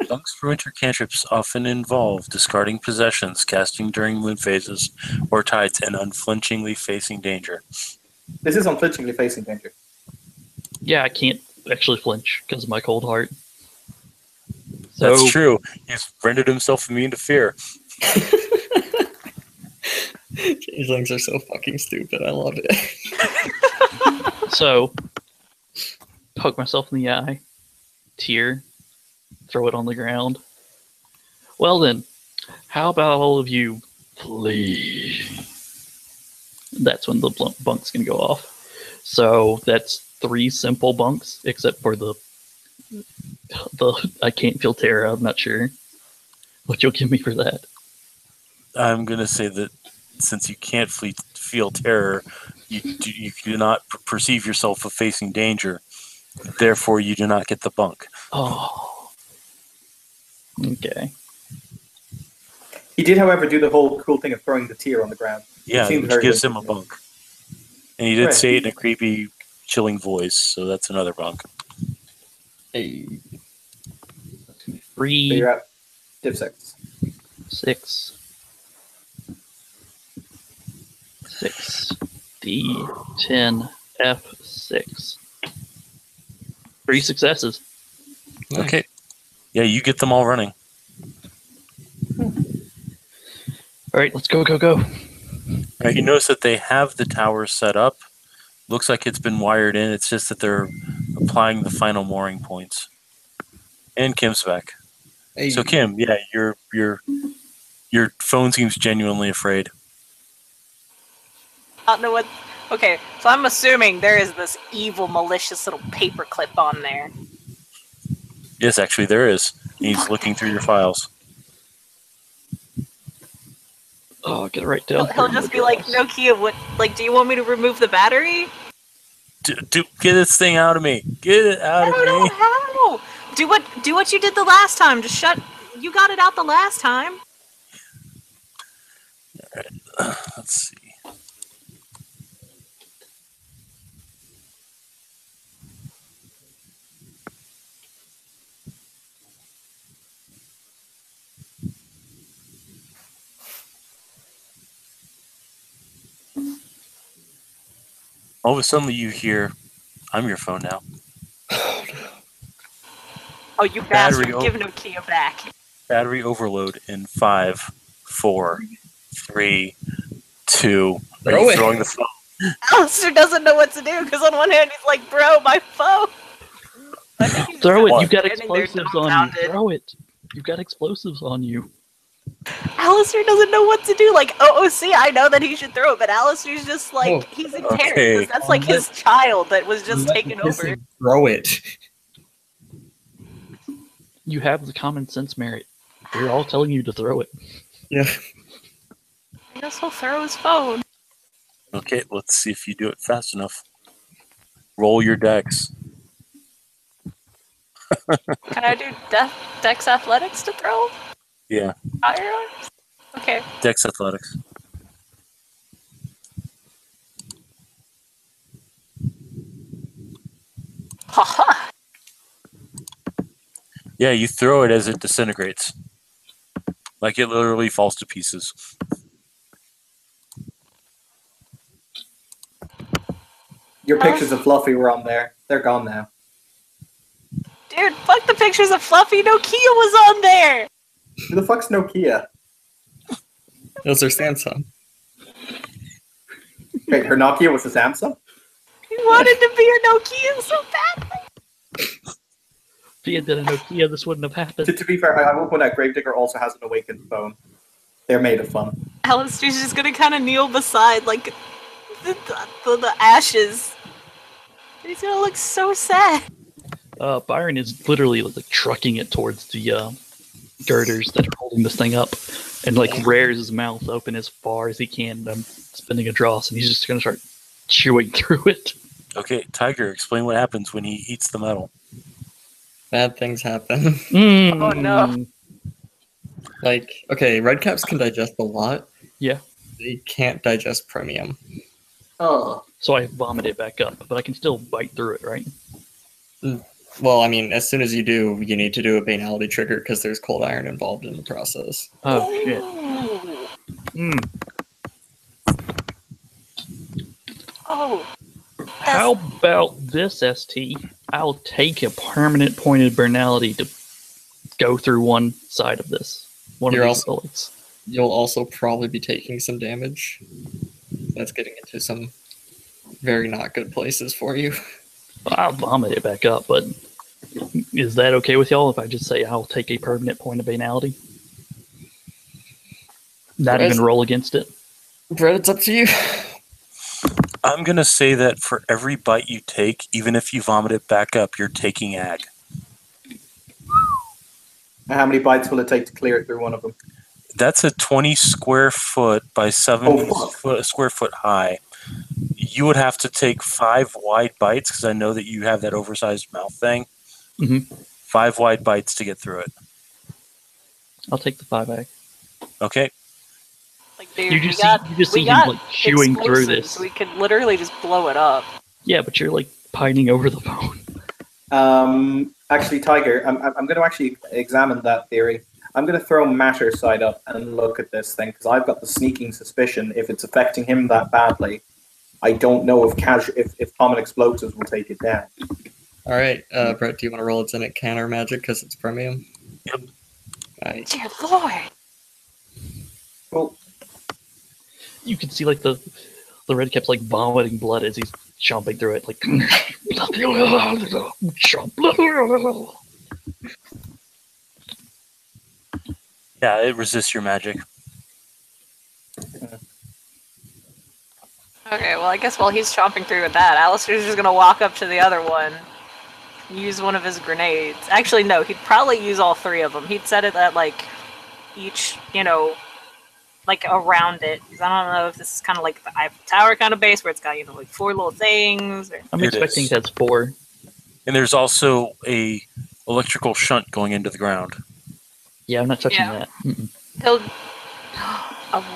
Bunks for winter cantrips often involve discarding possessions, casting during moon phases or tides, and unflinchingly facing danger. This is unflinchingly facing danger. Yeah, I can't actually flinch because of my cold heart. So, that's true. He's rendered himself immune to fear. Changelings are so fucking stupid. I love it. So, poke myself in the eye, tear, throw it on the ground. Well then, how about all of you flee? That's when the bunk's gonna go off. So that's 3 simple bunks, except for the I can't feel terror. I'm not sure what you'll give me for that. I'm gonna say that since you can't feel terror, you do not perceive yourself of facing danger. Therefore, you do not get the bunk. Oh, okay. He did, however, do the whole cool thing of throwing the tear on the ground. Yeah, which gives him a bunk. And he did say it in a creepy, chilling voice, so that's another bunk. Hey. 3. So you're at div 6. 6. 6. D. 10. F. 6. 3 successes. Nice. Okay. Yeah, you get them all running. Alright, let's go, go, go. All right, you notice that they have the tower set up. Looks like it's been wired in. It's just that they're applying the final mooring points. And Kim's back. Hey. So Kim, yeah, your phone seems genuinely afraid. I don't know what. Okay, so I'm assuming there is this evil, malicious little paperclip on there. Yes, actually, there is. He's looking through your files. Oh, get it right down. He'll just be like, Nokia, what? Like, do you want me to remove the battery? Get this thing out of me! Get it out of me! How? Do what you did the last time. Just shut. You got it out the last time. All right. Let's see. All of a sudden, you hear, "I'm your phone now." Oh, you bastard! Give Nokia back. Battery overload in 5, 4, 3, 2. Are you throwing the phone? Alistair doesn't know what to do because on one hand he's like, "Bro, my phone." Throw it! You've got explosives on you. Throw it! You've got explosives on you. Alistair doesn't know what to do. Like, OOC, I know that he should throw it, but Alistair's just like, he's in terror. Because that's like his child that was just taken over. Throw it. You have the common sense merit. We're all telling you to throw it. Yeah. I guess he'll throw his phone. Okay, let's see if you do it fast enough. Roll your dex. Can I do Dex Athletics to throw Yeah, firearms? Okay. Dex Athletics. Haha. Yeah, you throw it as it disintegrates. Like it literally falls to pieces. Your pictures of Fluffy were on there. They're gone now. Dude, fuck the pictures of Fluffy. No Kia was on there. Who the fuck's Nokia? Those are Samsung. Wait, her Nokia was a Samsung? He wanted to be a Nokia so badly. If he had done a Nokia, this wouldn't have happened. To be fair, I will point out Gravedigger also has an Awakened phone. They're made of fun. Alistair's just gonna kind of kneel beside, like, the ashes. He's gonna look so sad. Byron is literally like trucking it towards the girders that are holding this thing up, and like rears his mouth open as far as he can. Spinning a dross, and he's just gonna start chewing through it. Okay, Tiger, explain what happens when he eats the metal. Bad things happen. Oh, no. Like, okay, redcaps can digest a lot. Yeah. They can't digest premium. Oh. So I vomit it back up, but I can still bite through it, right? Well, I mean, as soon as you do, you need to do a banality trigger because there's cold iron involved in the process. Oh shit. Oh. How about this, ST? I'll take a permanent point of banality to go through one side of this. One You're of these also- bullets. You'll also probably be taking some damage. That's getting into some very not good places for you. I'll vomit it back up, but is that okay with y'all if I just say I'll take a permanent point of banality? Not Yes. even roll against it? Brett, it's up to you. I'm going to say that for every bite you take, even if you vomit it back up, you're taking ag. How many bites will it take to clear it through one of them? That's a 20 square foot by 7 square foot high. You would have to take 5 wide bites because I know that you have that oversized mouth thing. Mhm. 5 wide bites to get through it. I'll take the 5 Okay. Like, dude, You just see him like chewing through this. We could literally just blow it up. Yeah, but you're like pining over the phone. Actually, Tiger, I'm going to actually examine that theory. I'm going to throw Matter's side up and look at this thing because I've got the sneaking suspicion if it's affecting him that badly. I don't know if common explosives will take it down. All right, Brett, do you want to roll its in at counter magic because it's premium? Yep. Right. Dear Lord. Well, You can see like the red cap's like vomiting blood as he's chomping through it, like chomp. Yeah, it resists your magic. Okay, well, I guess while he's chomping through with that, Alistair's just gonna walk up to the other one, use one of his grenades. Actually, no, he'd probably use all 3 of them. He'd set it at, like, each, like, around it. 'Cause I don't know if this is kind of like the Eiffel Tower kind of base, where it's got, like, 4 little things. Or... I'm It expecting is. it has 4. And there's also a electrical shunt going into the ground. Yeah, I'm not touching Yeah. that. Mm-mm. He'll...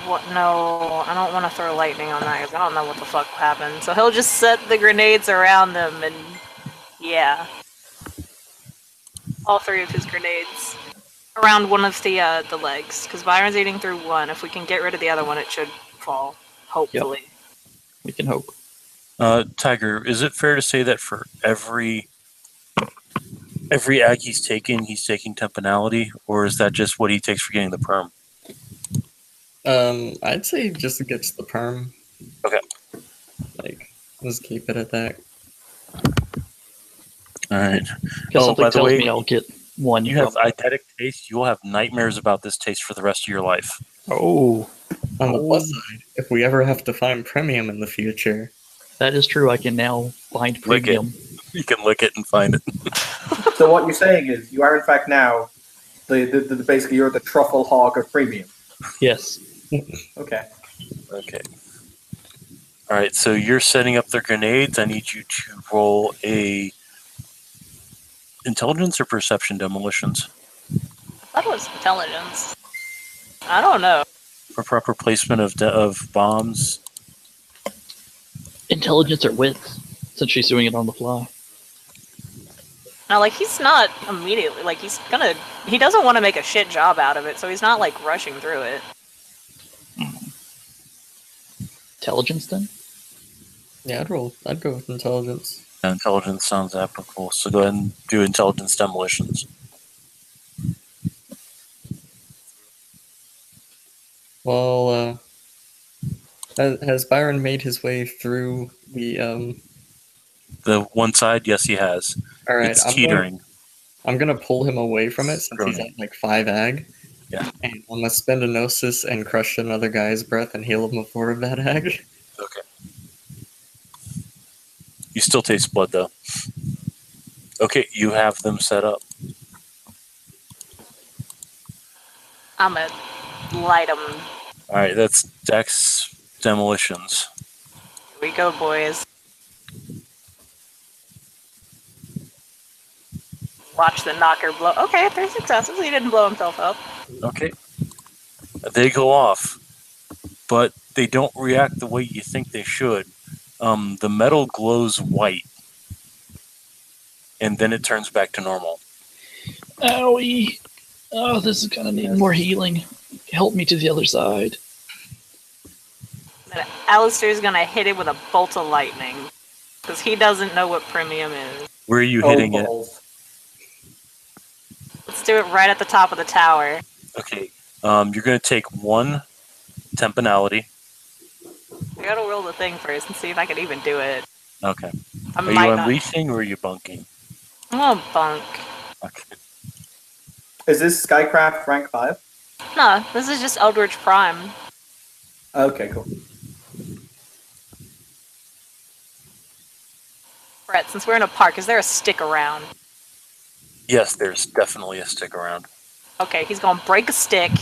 what? No, I don't want to throw lightning on that because I don't know what the fuck will happen. So he'll just set the grenades around them and, yeah. All 3 of his grenades. Around one of the legs. Because Byron's eating through one. If we can get rid of the other one, it should fall. Hopefully. We can hope. Tiger, is it fair to say that for every ag he's taking temporality, or is that just what he takes for getting the perm? I'd say just against the perm. Okay. Like, let's keep it at that. All right. Because Oh, something by the tells way, me I'll get 1. You have eidetic taste. You will have nightmares about this taste for the rest of your life. Oh, On the plus side, if we ever have to find premium in the future, that is true. I can now find Lick it. premium. You can lick it and find it. so what you're saying is you are in fact now basically you're the truffle hog of premium. Yes. Okay. Okay. All right. So you're setting up the grenades. I need you to roll a intelligence or perception demolitions? I thought it was intelligence. I don't know. For proper placement of bombs? Intelligence or wit, since she's doing it on the fly. Now, like, he's not immediately, like, he doesn't want to make a shit job out of it, so he's not, like, rushing through it. Intelligence, then? Yeah, I'd go with intelligence. Yeah, intelligence sounds applicable, so go ahead and do intelligence demolitions. Well, has Byron made his way through the The one side, yes, he has. All right, It's teetering. I'm gonna pull him away from it since he's at like 5 ag. Yeah. And I'm gonna spend a gnosis and crush another guy's breath and heal him of 4 of that ag. Okay. You still taste blood, though. Okay, you have them set up. I'm gonna light him. All right, that's Dex demolitions. Here we go, boys. Watch the knocker blow. Okay, 3 successes. He didn't blow himself up. Okay. They go off, but they don't react the way you think they should. The metal glows white, and then it turns back to normal. Owie! Oh, this is gonna need more healing. Help me to the other side. And Alistair's gonna hit it with a bolt of lightning. Because he doesn't know what premium is. Where are you Oh, hitting it? balls. Let's do it right at the top of the tower. Okay. You're going to take 1 temporality. I gotta roll the thing first and see if I can even do it. Okay. I Are you might not. unleashing or are you bunking? I'm gonna bunk. Okay. Is this Skycraft rank 5? No, this is just Eldritch Prime. Okay, cool. Brett, since we're in a park, is there a stick around? Yes, there's definitely a stick around. Okay, he's gonna break a stick.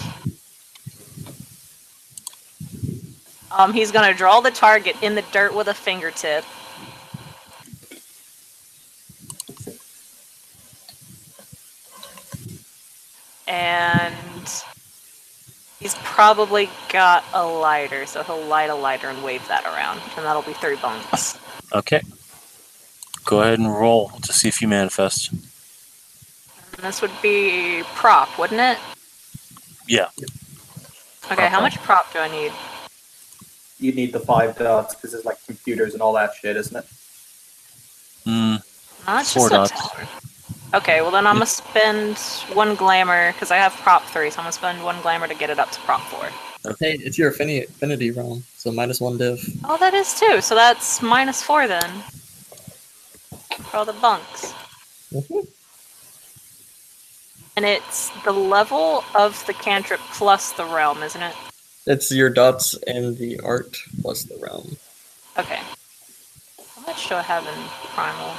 He's gonna draw the target in the dirt with a fingertip. And he's probably got a lighter, so he'll light a lighter and wave that around, and that'll be 3 bunks. Okay. Go ahead and roll to see if you manifest. And this would be prop, wouldn't it? Yeah. Okay, how Okay. much prop do I need? You need the 5 dots because there's like computers and all that shit, isn't it? No, it's 4 just a dots. tower. Okay, well then I'm gonna spend 1 glamour, because I have prop 3, so I'm gonna spend 1 glamour to get it up to prop 4. Hey, it's your affinity realm, so -1 div. Oh, that is too, so that's -4 then. For all the bunks. Mhm. And it's the level of the cantrip plus the realm, isn't it? It's your dots and the art plus the realm. Okay. How much do I have in primal?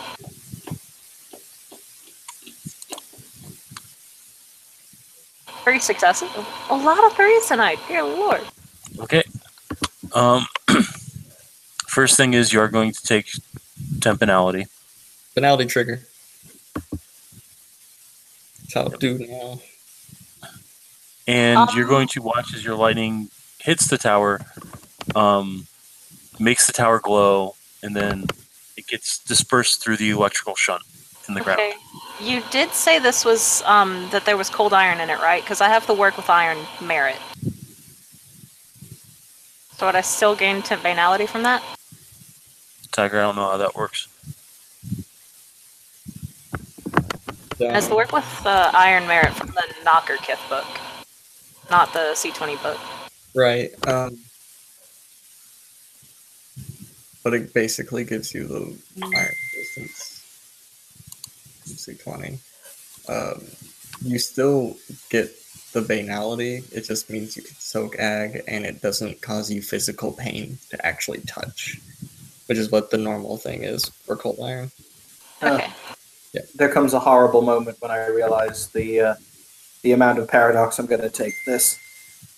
Three successes? A lot of threes tonight, dear lord. Okay. First thing is you are going to take temporality. Penalty trigger. That's how it do now. And you're going to watch as your lightning hits the tower, makes the tower glow, and then it gets dispersed through the electrical shunt in the ground. Okay. You did say this was, that there was cold iron in it, right? Because I have to work with iron merit. So would I still gain temp banality from that? Tiger, I don't know how that works. So, Has to work with iron merit from the Knocker Kith book, not the C20 book. right. But it basically gives you the iron resistance. C20. You still get the banality. It just means you can soak ag, and it doesn't cause you physical pain to actually touch, which is what the normal thing is for cold iron. Okay. There comes a horrible moment when I realize the amount of paradox I'm going to take this.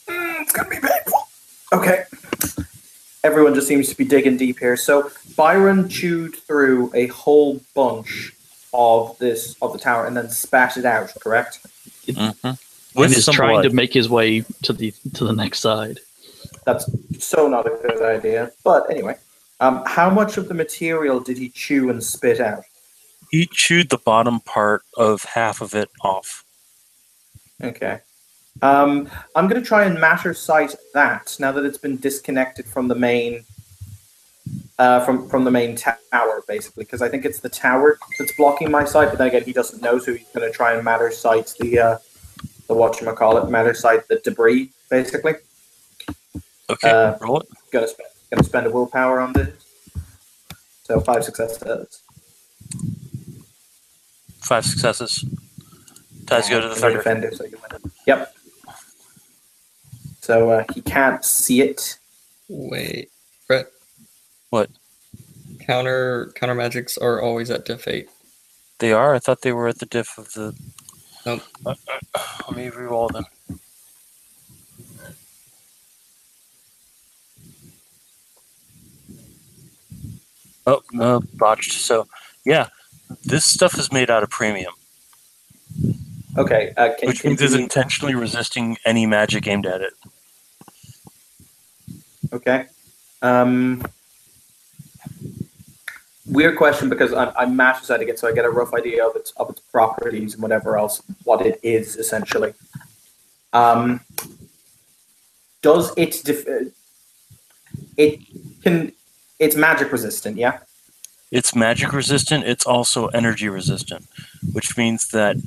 It's going to be painful. Okay. Everyone just seems to be digging deep here. So Byron chewed through a whole bunch of the tower and then spat it out. Correct. Mm-hmm. And is trying to make his way to the next side. That's so not a good idea. But anyway, how much of the material did he chew and spit out? He chewed the bottom part of half of it off. Okay. I'm going to try and matter sight that now that it's been disconnected from the main from the main tower, basically, because I think it's the tower that's blocking my sight. But then again, he doesn't know, so he's going to try and matter sight the whatchamacallit, matter sight the debris, basically. Okay, roll it. Gonna spend a willpower on this. So 5 successes. 5 successes. Ties go to the thunder. Defender, so you win it. Yep. So he can't see it. Wait, Brett. What? Counter magics are always at diff 8. They are? I thought they were at the diff of the... Nope. Let me reroll them. Oh, no, botched. So, yeah, this stuff is made out of premium. Okay. Which means it's intentionally resisting any magic aimed at it. Okay. Weird question because I'm master setting it, so I get a rough idea of its properties and whatever else, what it is essentially. Does it it's magic resistant? Yeah. It's magic resistant. It's also energy resistant, which means that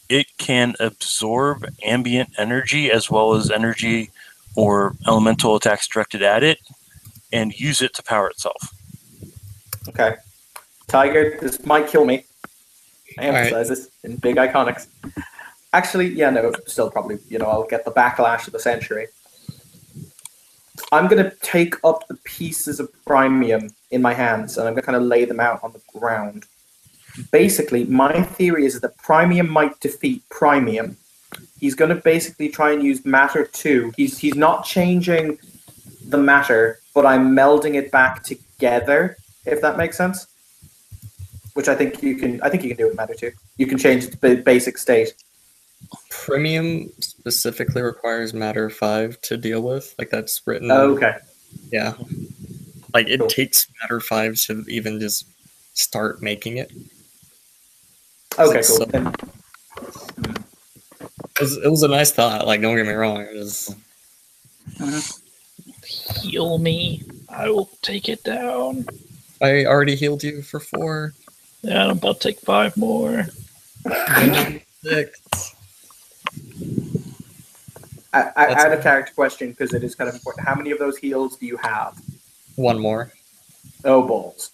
it can absorb ambient energy as well as energy or elemental attacks directed at it, and use it to power itself. Okay. Tiger, this might kill me. I emphasize this in big iconics. Actually, yeah, no, still probably, I'll get the backlash of the century. I'm going to take up the pieces of Primium in my hands, and I'm going to kind of lay them out on the ground. Basically, my theory is that Primium might defeat Primium. He's going to basically try and use Matter 2. He's not changing the matter, but I'm melding it back together, if that makes sense. Which I think you can do with Matter 2. You can change its basic state. Premium specifically requires Matter 5 to deal with. Like, that's written. Oh, okay. Yeah. Like, it takes Matter 5 to even just start making it. Okay, So, cool. it was a nice thought. Like, don't get me wrong. It was... Heal me. I will take it down. I already healed you for 4. Yeah, I'm about to take 5 more. 6. I had a character question because it is kind of important. How many of those heals do you have? 1 more. Oh, balls.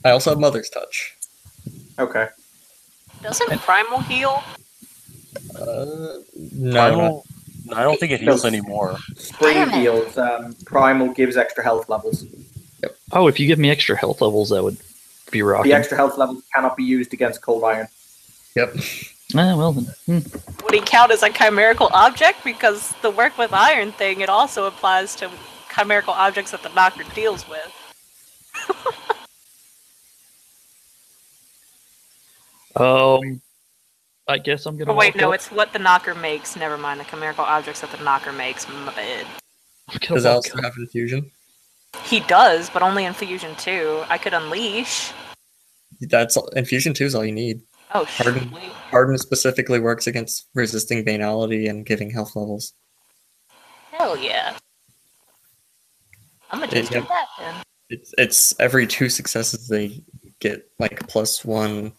I also have Mother's Touch. Okay. Doesn't Primal heal? No. Primal, I don't think it heals anymore. Spring Damn it. heals. Primal gives extra health levels. Oh, if you give me extra health levels, that would be rocking. The extra health levels cannot be used against Cold Iron. Yep. Well then. Would he count as a chimerical object? Because the work with iron thing, it also applies to chimerical objects that the Knocker deals with. I guess I'm gonna. Oh wait, no, walk it's what the Knocker makes. Never mind, the chimerical objects that the Knocker makes. My bad. up. Does that also have Infusion? He does, but only in Fusion 2. I could unleash. Infusion 2 is all you need. Oh, Harden. sweet. Harden specifically works against resisting banality and giving health levels. Hell yeah. I'm gonna just do Yep. that then. It's every 2 successes they get like +1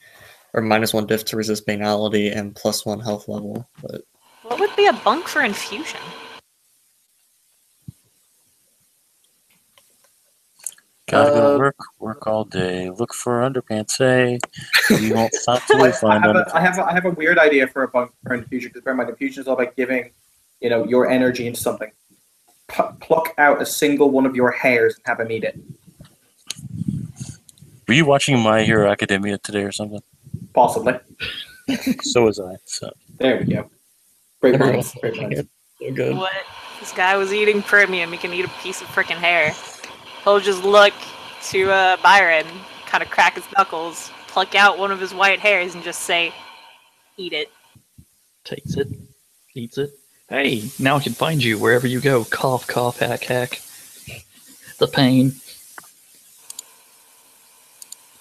or -1 diff to resist banality and +1 health level. But What would be a bunk for Infusion? Gotta go to work all day, look for underpants, say, you won't stop till you find underpants. I have a weird idea for a bunk for Infusion, because bear in mind, Infusion is all about giving, your energy into something. Pluck out a single one of your hairs and have him eat it. Were you watching My Hero Academia today or something? Possibly. So was I. So There we go. Great Everyone minds. Great minds. so good. What? This guy was eating premium. He can eat a piece of freaking hair. He'll just look to Byron, kind of crack his knuckles, pluck out one of his white hairs and just say, "Eat it." Takes it, eats it. Hey, now I can find you wherever you go. Cough, cough, hack, hack. The pain.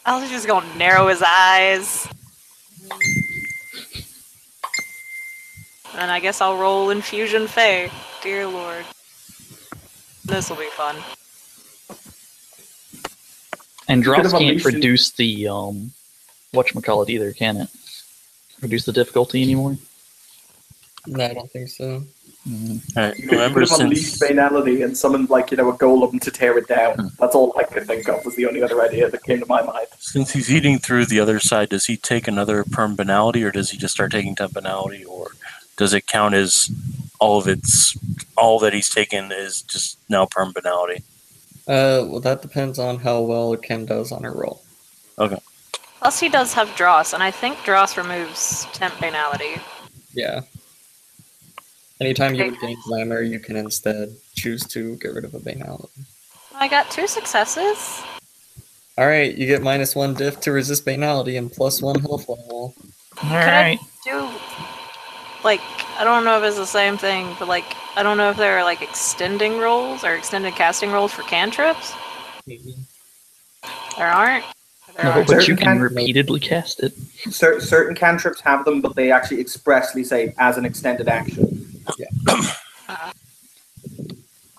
I was just gonna narrow his eyes. And I guess I'll roll Infusion Fey. Dear Lord. This will be fun. And You could have Dross can't unleashed it. reduce the whatchamacallit either, can it? Reduce the difficulty anymore? No, I don't think so. All right, You could remember have unleashed since banality and summoned, like, a golem to tear it down. That's all I could think of, was the only other idea that came to my mind. he's eating through the other side, does he take another perm banality, or does he just start taking temp banality, or does it count as all that he's taken is just now perm banality? Well, that depends on how well Kim does on her roll. Plus he does have Dross, and I think Dross removes temp banality. Yeah. Anytime you would gain glamour, you can instead choose to get rid of a banality. I got 2 successes. Alright, you get -1 diff to resist banality and +1 health level. Alright. Do, like, I don't know if it's the same thing, but, like, I don't know if there are, like, extending rolls or extended casting rolls for cantrips. There aren't? There No, are. but you Certain can can- repeatedly cast it. Certain cantrips have them, but they actually expressly say as an extended action. So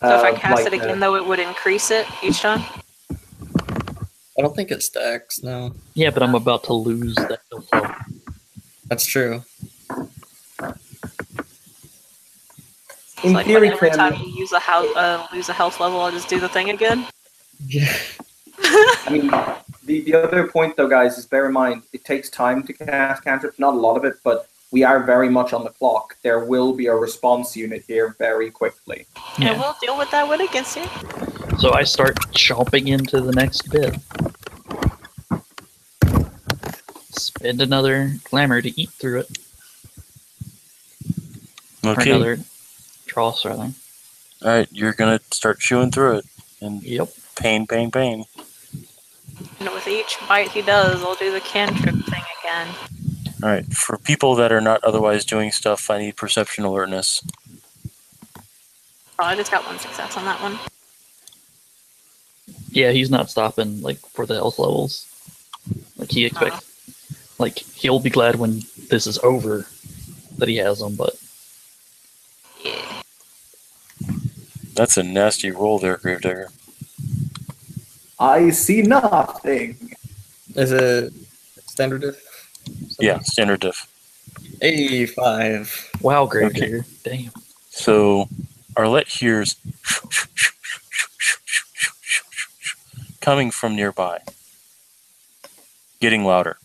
if I cast like, it again, though, it would increase it each time? I don't think it stacks, no. Yeah, but I'm about to lose that health level. That's true. in Like, theory, every time Kim, you use lose a health level, I'll just do the thing again? Yeah. I mean, the other point, though, guys, is bear in mind, it takes time to cast cantrips. Not a lot of it, but we are very much on the clock. There will be a response unit here very quickly. Yeah. And we'll deal with that when it gets here. So I start chomping into the next bit. Spend another glamour to eat through it. Or Okay. another dross, rather. All right, you're gonna start chewing through it, and Yep. pain. And with each bite he does, I'll do the cantrip thing again. All right, for people that are not otherwise doing stuff, I need perception alertness. Oh, I just got 1 success on that one. Yeah, he's not stopping, like, for the health levels. Like, he expects... Like, he'll be glad when this is over that he has them, but... Yeah. That's a nasty roll there, Gravedigger. I see nothing. Is it standard diff? Yeah, standard diff. 85. Wow, Gravedigger. Damn. So Arlette hears coming from nearby, getting louder.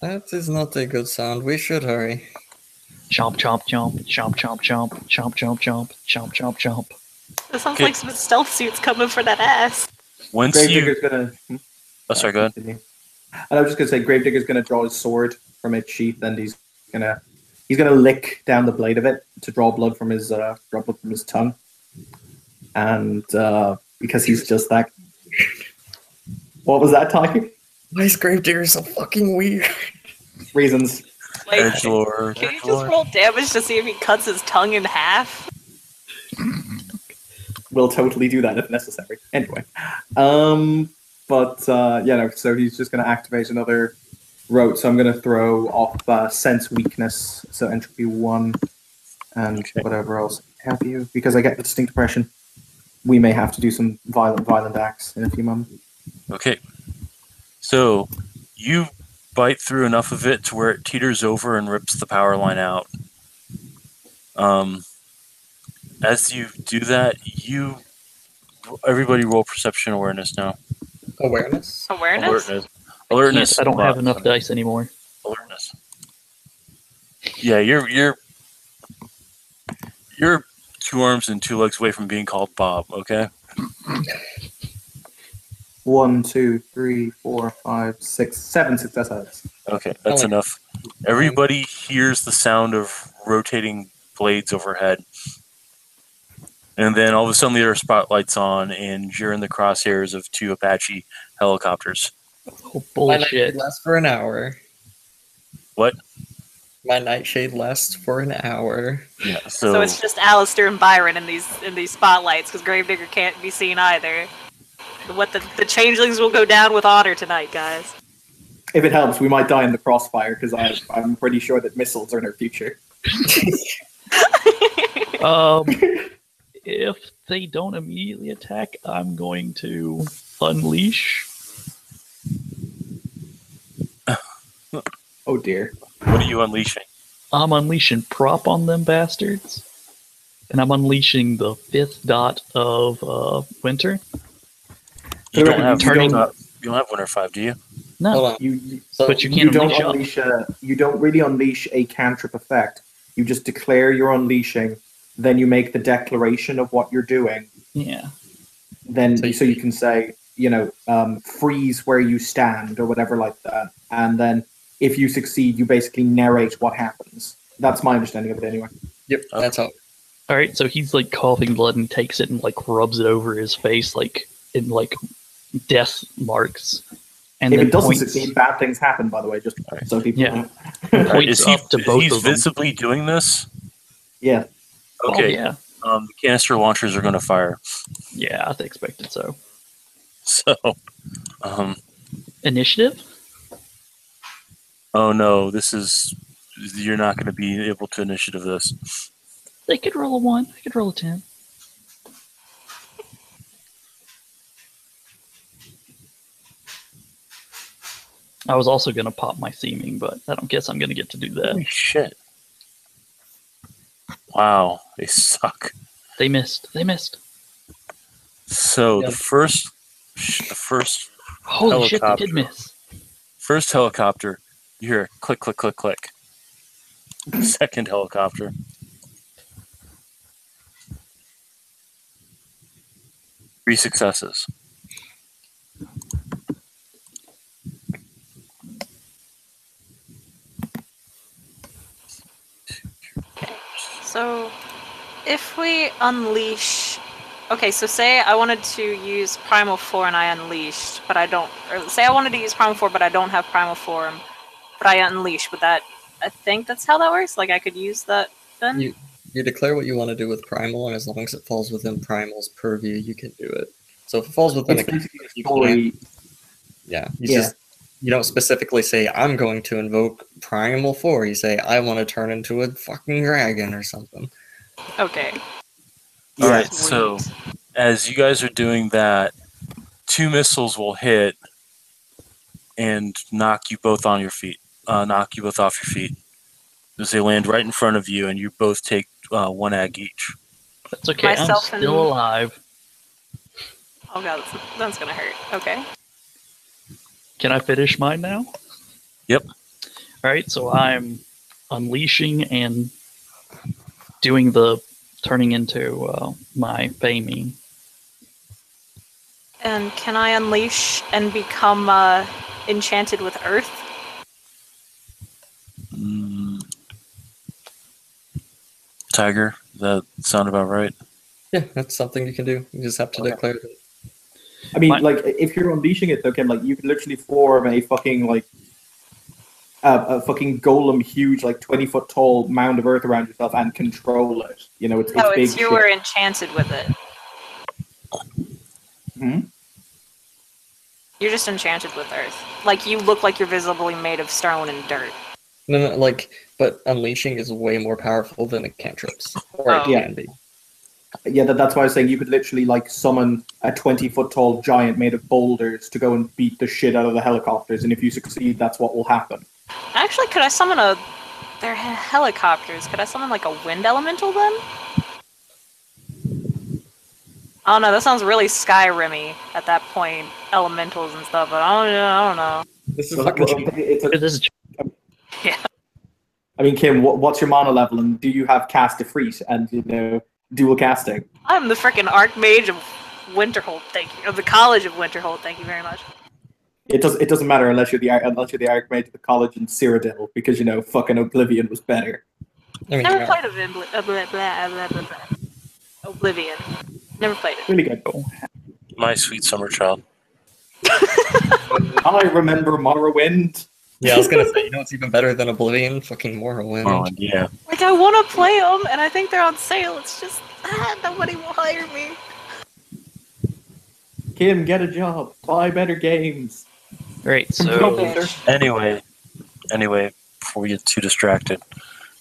That is not a good sound. We should hurry. Chomp, chomp, chomp. Chomp, chomp, chomp. Chomp, chomp, chomp. Chomp, chomp, chomp. This sounds Okay. like some stealth suits coming for that ass. Once you, Gravedigger's gonna. oh, sorry, go ahead. Continue. And I was just gonna say, Gravedigger's gonna draw his sword from its sheath, and he's gonna lick down the blade of it to draw blood from his tongue, and because he's just that. What was that talking? Why is Gravedigger so fucking weird? Reasons. Wait, Edgelord. can you just roll damage to see if he cuts his tongue in half? We'll totally do that if necessary. Anyway, so he's just going to activate another rote. So I'm going to throw off sense weakness, so entropy 1, and Okay. whatever else have you, because I get the distinct impression we may have to do some violent acts in a few moments. Okay. So you bite through enough of it to where it teeters over and rips the power line out. As you do that, everybody roll perception awareness now. Awareness? Awareness? Alertness. I don't have Wow. enough dice anymore. Alertness. Yeah, you're 2 arms and 2 legs away from being called Bob. Okay. 1, 2, 3, 4, 5, 6, 7 successes. Okay, that's Oh, enough. Everybody hears the sound of rotating blades overhead. And then all of a sudden there are spotlights on, and you're in the crosshairs of 2 Apache helicopters. Oh, My nightshade bullshit. lasts for an hour. What? My nightshade lasts for an hour. Yeah. So it's just Alistair and Byron in these spotlights because Gravedigger can't be seen either. The changelings will go down with honor tonight, guys. If it helps, we might die in the crossfire because I'm pretty sure that missiles are in our future. If they don't immediately attack, I'm going to unleash. Oh dear. What are you unleashing? I'm unleashing prop on them bastards. And I'm unleashing the 5th dot of winter. You don't have turning- you don't have Winter 5, do you? No. Hold on. But you you can't don't unleash you don't really unleash a cantrip effect. You just declare you're unleashing, then you make the declaration of what you're doing. Yeah. Then So so you can say, freeze where you stand or whatever like that. And then if you succeed, you basically narrate what happens. That's my understanding of it anyway. Yep, that's how. Alright, so he's like coughing blood and takes it and like rubs it over his face like in like death marks. And If then it doesn't points, succeed, bad things happen, by the way, just so people Yeah. know. points Is he, up to both he's of them. visibly doing this? Yeah. Okay. Oh, yeah. The canister launchers are going to fire. Yeah, I expected so. So, Initiative? oh no, you're not going to be able to initiative this. They could roll a 1. I could roll a 10. I was also going to pop my seeming, but I don't guess I'm going to get to do that. Holy shit. Wow, they suck. They missed. So Yeah. the first Holy shit, they Helicopter. did miss. first helicopter, you hear click, click, click, click. Second helicopter. Three successes. So, if we unleash... Okay, so say I wanted to use Primal 4 and I unleashed, but I don't... Or say I wanted to use Primal 4, but I don't have Primal Form, but I unleash. Would that... I think that's how that works? Like, I could use that then? You declare what you want to do with Primal, and as long as it falls within Primal's purview, you can do it. So if it falls within It's a basically you a story. you don't specifically say, I'm going to invoke Primal 4. You say, I want to turn into a fucking dragon or something. Okay. All Yeah. right, so as you guys are doing that, 2 missiles will hit and knock you both on your feet. Knock you both off your feet. As they land right in front of you, and you both take 1 ag each. That's okay, Myself I'm still and- alive. Oh god, that's gonna hurt. Okay. Can I finish mine now? Yep. Alright, so I'm unleashing and doing the turning into my Fami. And can I unleash and become enchanted with Earth? Tiger, does that sound about right? Yeah, that's something you can do. You just have to Okay. declare it. I mean, My- like, if you're unleashing it, though, Kim, like, you could literally form a fucking, like, a fucking golem, huge, like, 20-foot tall mound of earth around yourself and control it. You know, it's No, big it's you shit. were enchanted with it. Hmm? You're just enchanted with Earth. Like, you look like you're visibly made of stone and dirt. No, but unleashing is way more powerful than a cantrips. Or it Oh. can be. Yeah, that's why I was saying you could literally, like, summon a 20-foot tall giant made of boulders to go and beat the shit out of the helicopters, and if you succeed, that's what will happen. Actually, could I summon They're helicopters. Could I summon, like, a wind elemental then? I don't know, that sounds really Skyrim-y at that point. Elementals and stuff, but I don't know. This is So, fucking This is I mean, Kim, what's your mana level, and do you have cast Ifrit and, dual casting? I'm the frickin' Archmage of Winterhold, thank you. Of the College of Winterhold, thank you very much. It doesn't matter unless you're the Archmage of the college in Cyrodiil, because fucking Oblivion was better. I mean, Never yeah. played Oblivion. Never played it. Really good. My sweet summer child. I remember Morrowind. Yeah, I was gonna say, you know what's even better than Oblivion? Fucking Morrowind. Oh, yeah. Like, I want to play them, and I think they're on sale. It's just, nobody will hire me. Kim, get a job. Buy better games. Great. So Computer. Anyway, before we get too distracted,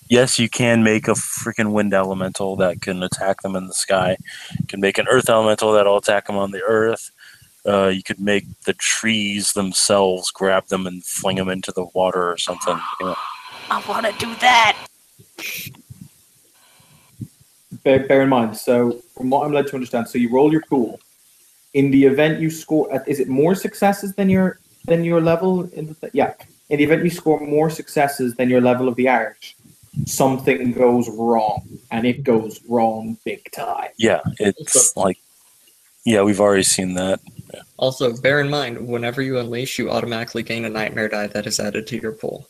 yes, you can make a freaking wind elemental that can attack them in the sky. You can make an earth elemental that'll attack them on the earth. You could make the trees themselves grab them and fling them into the water or something. You know. I want to do that. Bear in mind, so from what I'm led to understand, so you roll your pool. In the event you score, is it more successes than your level in the yeah? In the event you score more successes than your level of the art, something goes wrong, and it goes wrong big time. Yeah, it's like, yeah, we've already seen that. Yeah. Also, bear in mind, whenever you unleash, you automatically gain a nightmare die that is added to your pool.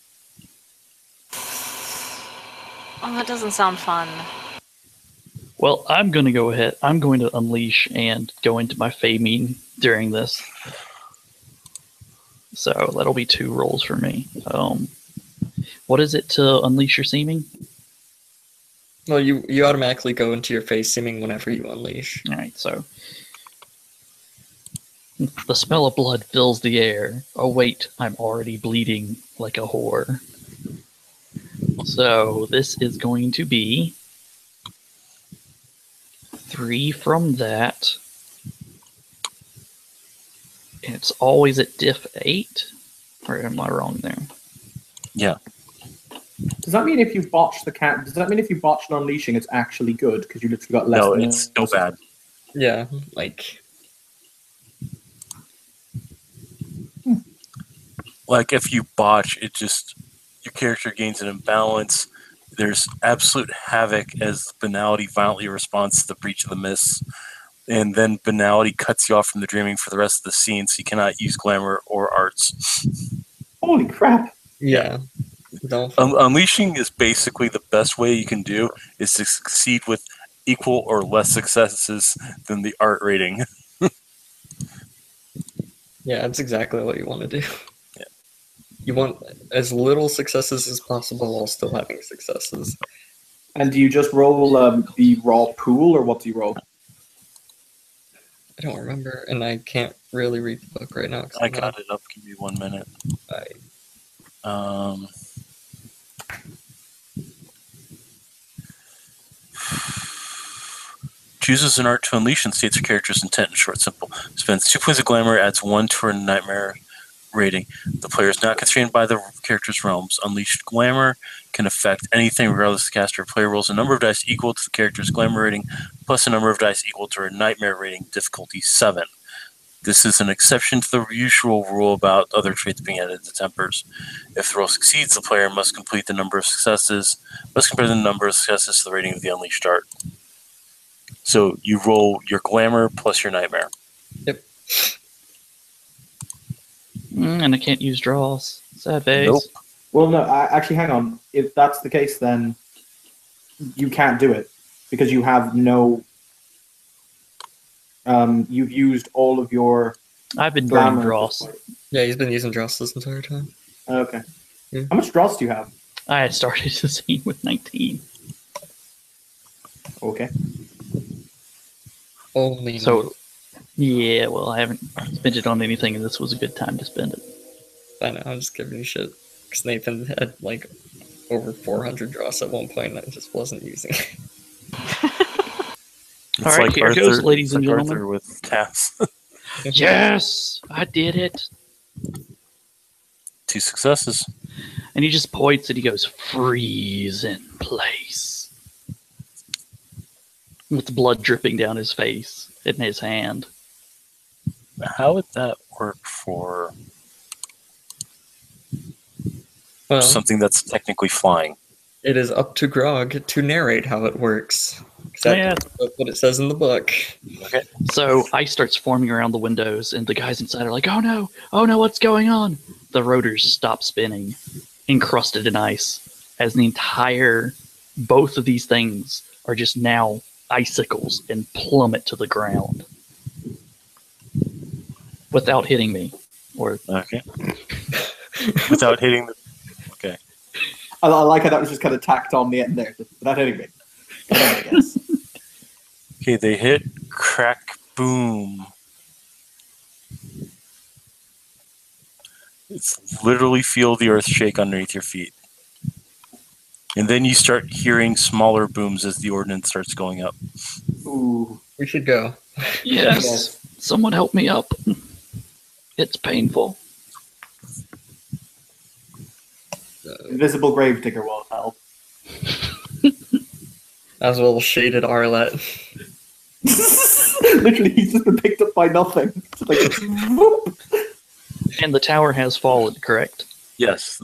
Oh, that doesn't sound fun. well, I'm going to go ahead. I'm going to unleash and go into my Fey during this. So that'll be 2 rolls for me. What is it to unleash your seeming? Well, you automatically go into your face seeming whenever you unleash. All right, so the smell of blood fills the air. Oh wait, I'm already bleeding like a whore. So this is going to be 3 from that. And it's always at diff 8? Or am I wrong there? Yeah. Does that mean if you botch Does that mean if you botch an unleashing, it's actually good because you literally got less? No, than it's still bad. Yeah, like Like if you botch, it just your character gains an imbalance. There's absolute havoc as Banality violently responds to the breach of the mist, and then Banality cuts you off from the dreaming for the rest of the scene, so you cannot use glamour or arts. Holy crap! yeah. Don't Unleashing is basically the best way you can do is to succeed with equal or less successes than the art rating. Yeah, that's exactly what you want to do. Yeah. You want as little successes as possible while still having successes. And do you just roll the raw pool, or what do you roll? I don't remember, and I can't really read the book right now. I got it up. Give me 1 minute. Chooses an art to unleash and states her character's intent in short, simple. Spends 2 points of glamour, adds 1 to her nightmare rating. The player is not constrained by the character's realms. Unleashed glamour can affect anything regardless of the caster. Player rolls a number of dice equal to the character's glamour rating, plus a number of dice equal to her nightmare rating, difficulty 7. This is an exception to the usual rule about other traits being added to tempers. If the roll succeeds, the player must compare the number of successes to the rating of the unleashed art. So you roll your glamour plus your nightmare. Yep. And I can't use draws. Sad face. Nope. Well, no, actually, hang on. If that's the case, then you can't do it because you have no. You've used all of your. I've been burning glamour. draws. Yeah, he's been using Dross this entire time. Okay. Yeah. How much draws do you have? I had started the scene with 19. Okay. Only So, yeah, well, I haven't spent it on anything, and this was a good time to spend it. I know, I'm just giving you shit. Because Nathan had like over 400 Dross at one point, and I just wasn't using it. It's All right, here goes, ladies and gentlemen. Arthur with Cass. Yes! I did it! 2 successes. And he just points and he goes, freeze in place. With blood dripping down his face in his hand. How would that work for Well, something that's technically flying? it is up to Grog to narrate how it works. 'Cause that's what it says in the book. Okay. So ice starts forming around the windows, and the guys inside are like, oh no, what's going on? The rotors stop spinning, encrusted in ice, as both of these things are just now icicles and plummet to the ground. without hitting me. Or Okay. Without hitting the. Okay. I like how that was just kind of tacked on the end there. Without hitting me. I guess. Okay, they hit. Crack. Boom. It's literally feel the earth shake underneath your feet. And then you start hearing smaller booms as the ordnance starts going up. Ooh. We should go. yes, Yes. someone help me up. It's painful. Invisible Gravedigger will help. As well shaded Arlet. Literally, he's just been picked up by nothing. It's like, whoop. And the tower has fallen, correct? Yes.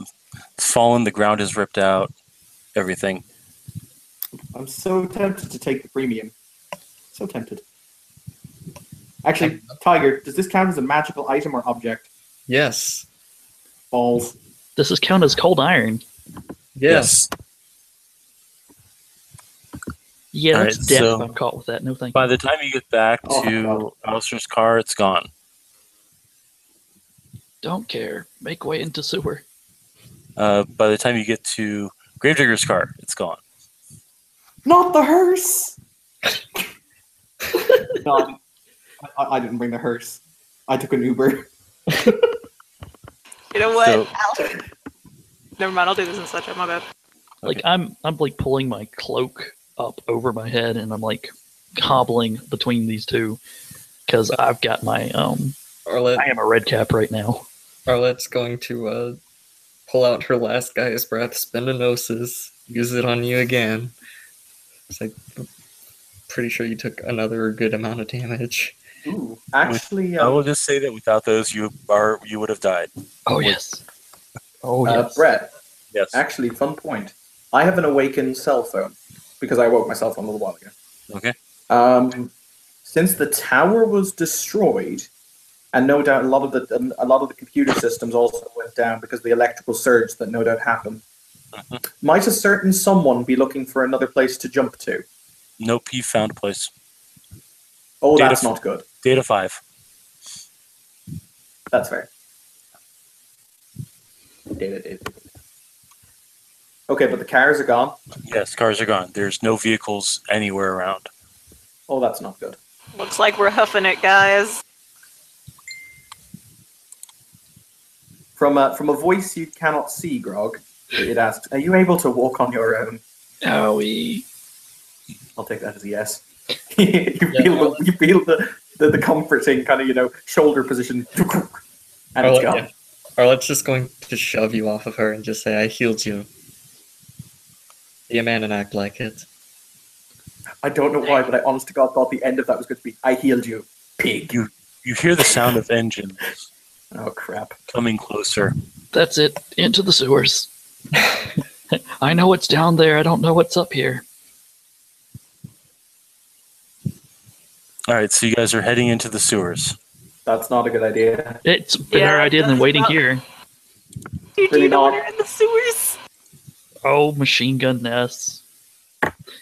It's fallen, the ground is ripped out, everything. I'm so tempted to take the premium. So tempted. Actually, Tiger, does this count as a magical item or object? Yes. Balls. Does this count as cold iron? Yes. Yeah, All that's right, death so- if I'm caught with that. No thank you. By the time you get back Oh, to God. Alistair's car, it's gone. Don't care. Make way into sewer. By the time you get to Gravedigger's car, it's gone. Not the hearse! No, I didn't bring the hearse. I took an Uber. You know what? So- Never mind. I'll do this in such a my bad. Like Okay. I'm like pulling my cloak up over my head, and I'm like hobbling between these two because I've got my Arlet, I am a red cap right now. Arlet's going to pull out her last guy's breath, spin a gnosis, use it on you again. It's like, pretty sure you took another good amount of damage. Ooh. Actually, I will just say that without those, you would have died. Oh yes. Oh yes. Brett, Yes. actually, fun point. I have an awakened cell phone because I woke myself on a little while ago. Okay. Since the tower was destroyed, and no doubt a lot of the computer systems also went down because of the electrical surge that no doubt happened. Might a certain someone be looking for another place to jump to? Nope, he found a place. Oh, Data that's f- not good. Data 5. That's fair. Data. Okay, but the cars are gone. Yes, cars are gone. There's no vehicles anywhere around. Oh, that's not good. Looks like we're huffing it, guys. From a voice you cannot see, Grog, it asks, "Are you able to walk on your own?" Owie. I'll take that as a yes. you feel the comforting kind of shoulder position, and it's gone. Arlet's just going to shove you off of her and just say, I healed you. Be a man and act like it. I don't know why, but I honest to God thought the end of that was going to be, "I healed you, pig." You hear the sound of engines Oh crap! coming closer. That's it. Into the sewers. I know it's down there. I don't know what's up here. All right, so you guys are heading into the sewers. That's not a good idea. It's a better idea than that's waiting not- here. Dude, Really you know not. we're in the sewers. Oh, machine gun nests.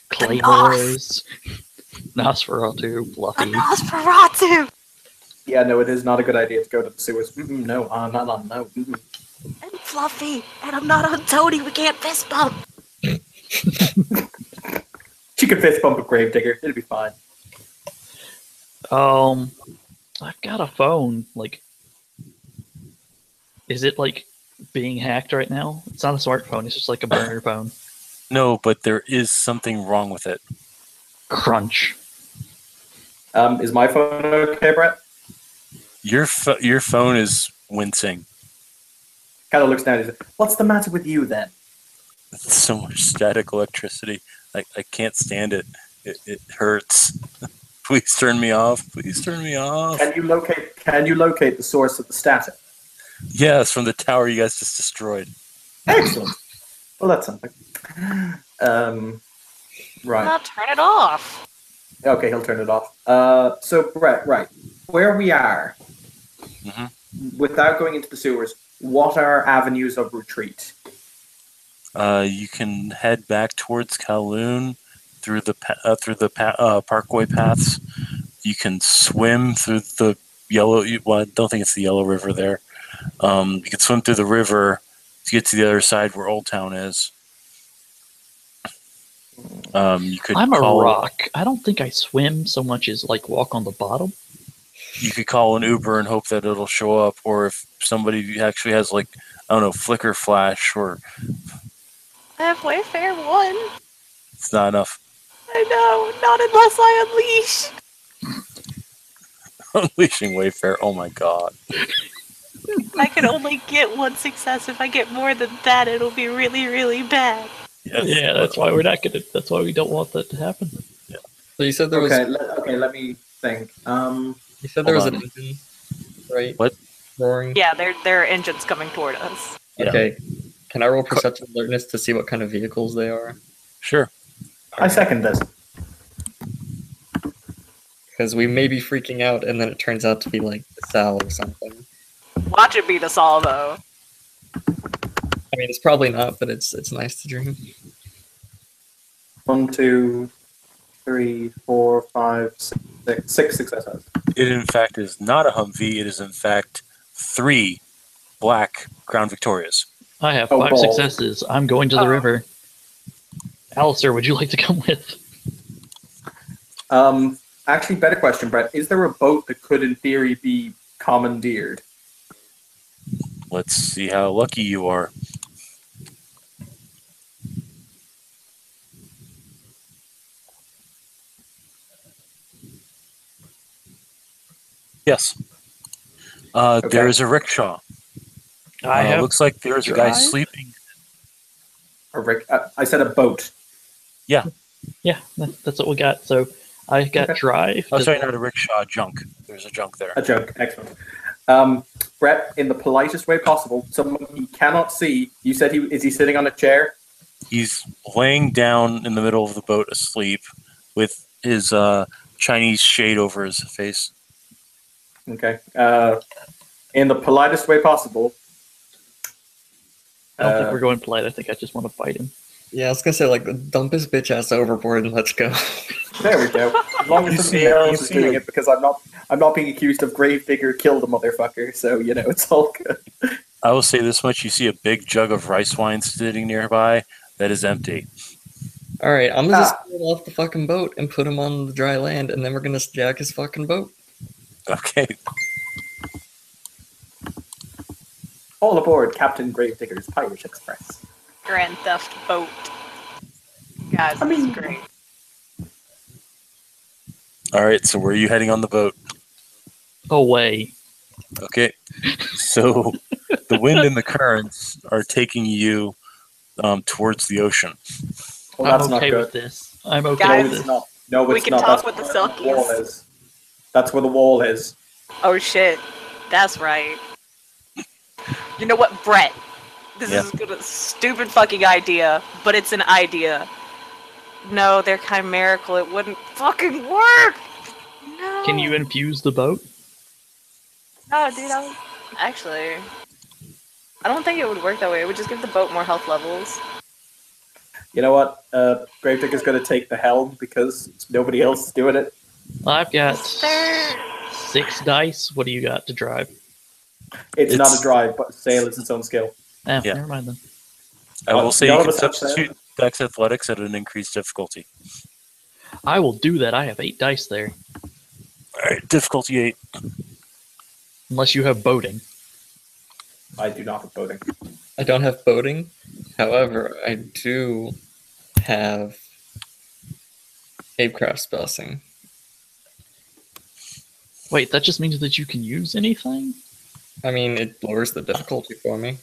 Claymores. Nosferatu. Fluffy. Nosferatu. Yeah, no, it is not a good idea to go to the sewers. No, not on no. And Fluffy. And I'm not on Tony. We can't fist bump. She could fist bump a Gravedigger. It'll be fine. I've got a phone. Like, is it like being hacked right now? It's not a smartphone. It's just like a burner phone. No, but there is something wrong with it. Crunch. Is my phone okay, Brett? Your phone is wincing. Kind of looks down and says, "What's the matter with you then?" It's so much static electricity. I can't stand it. It hurts. Please turn me off. Please turn me off. Can you locate the source of the static? Yes, from the tower you guys just destroyed. Excellent. Well, that's something. Right. Now turn it off. Okay, he'll turn it off. So Brett, right, where we are, Mhm. without going into the sewers, what are avenues of retreat? You can head back towards Kowloon through the parkway paths. You can swim through the Well, I don't think it's the Yellow River there. You could swim through the river to get to the other side where Old Town is. You could I'm a call, rock. I don't think I swim so much as like walk on the bottom. You could call an Uber and hope that it'll show up, or if somebody actually has like, I don't know, Flicker Flash, or I have Wayfair 1. it's not enough. I know, not unless I unleash. Unleashing Wayfair. Oh my god. I can only get 1 success. If I get more than that, it'll be really, really bad. Yes. Yeah, that's why we're not gonna. That's why we don't want that to happen. So you said there was. Okay, let me think. You said there was Hold an engine, right? What? Roaring. Yeah, there are engines coming toward us. Yeah. Okay. Can I roll perception alertness to see what kind of vehicles they are? Sure. I second this. Because we may be freaking out, and then it turns out to be like the Sal or something. Watch it beat us all, though. I mean, it's probably not, but it's nice to dream. 1, 2, 3, 4, 5, 6 successes. It in fact is not a Humvee. It is in fact 3 black Crown Victorias. I have Oh, 5 balls. successes. I'm going to the river. Alistair, would you like to come with? Actually, better question, Brett. Is there a boat that could, in theory, be commandeered? Let's see how lucky you are. Yes. There is a rickshaw. I have. Looks like there's a guy drive? sleeping. I said a boat. Yeah, that's what we got. So I got Okay. drive. Oh, sorry, not a rickshaw, a junk. There's a junk there. A joke. Excellent. Brett, in the politest way possible, someone he cannot see. You said is he sitting on a chair? He's laying down in the middle of the boat asleep with his Chinese shade over his face. Okay. In the politest way possible. I don't think we're going polite. I think I just want to fight him. Yeah, I was gonna say, like, dump his bitch ass overboard and let's go. There we go. As long as You somebody see- else you is see doing a- it, because I'm not being accused of Gravedigger killed a motherfucker, so it's all good. I will say this much: you see a big jug of rice wine sitting nearby that is empty. Alright, I'm gonna just pull off the fucking boat and put him on the dry land, and then we're gonna jack his fucking boat. Okay. All aboard Captain Gravedigger's Pirate Express. Grand Theft Boat. Guys, I mean- this is great. All right. So where are you heading on the boat? Away. Okay. So the wind and the currents are taking you towards the ocean. Well, I'm that's not okay good. with this. I'm okay Guys, No, with it's this. not. No, We it's can not. talk That's with the where wall Silkies. is. That's where the wall is. Oh shit. That's right. You know what, Brett? This Yeah. is a stupid fucking idea, but it's an idea. No, they're chimerical. It wouldn't fucking work! No. Can you infuse the boat? No, dude, actually, I don't think it would work that way. It would just give the boat more health levels. You know what? Gravedigger's going to take the helm because nobody else is doing it. I've got There. 6 dice. What do you got to drive? It's not It's- a drive, but sail is its own skill. Eh, Yeah. Never mind then. I will say none you of can us have substitute Dex Athletics at an increased difficulty. I will do that. I have 8 dice there. All right, difficulty 8. Unless you have boating. I do not have boating. I don't have boating, however, I do have Apecraft's Blessing. Wait, that just means that you can use anything? I mean, it lowers the difficulty for me.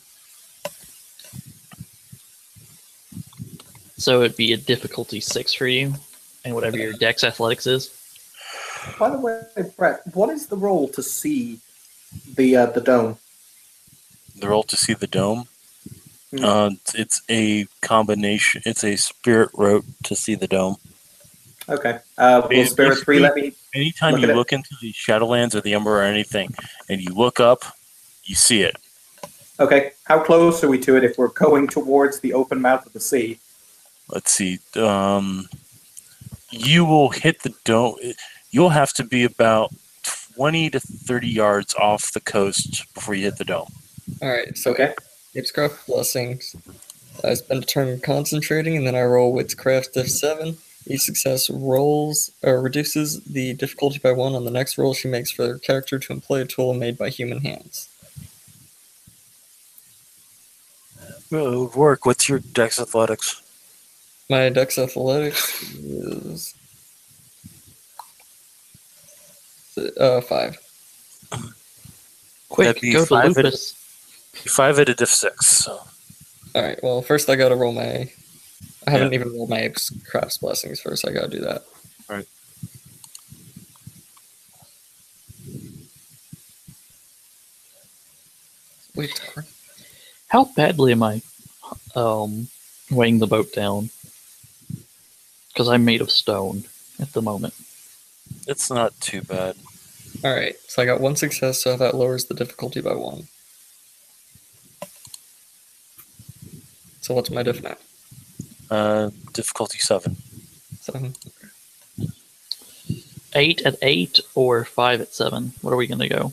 So it'd be a difficulty 6 for you, and whatever your dex athletics is. By the way, Brett, what is the roll to see the dome? The roll to see the dome. Hmm. It's a combination. It's a spirit rote to see the dome. Okay. Will It's Spirit 3 let me... Anytime Look you at it. look into the Shadowlands or the Ember or anything, and you look up, you see it. Okay. How close are we to it if we're going towards the open mouth of the sea? Let's see. You will hit the dome. You'll have to be about 20 to 30 yards off the coast before you hit the dome. Alright, so Okay. Apescraft Blessings. I spend a turn concentrating, and then I roll Witchcraft Diff 7. Each success reduces the difficulty by 1 on the next roll she makes for her character to employ a tool made by human hands. Well, it would work. What's your Dex Athletics? My Dex Athletics is 5. Quick, That'd be go to 5 at- Lupus. 5 at a diff 6. So. Alright, well, first I gotta roll my... I haven't even rolled my Apescraft's Blessings first, I gotta do that. Right. Wait, How badly am I weighing the boat down? Because I'm made of stone at the moment. It's not too bad. alright, so I got 1 success, so that lowers the difficulty by 1. So what's my diff now? Difficulty 7. 7. 8 at 8 or 5 at 7? What are we going to go?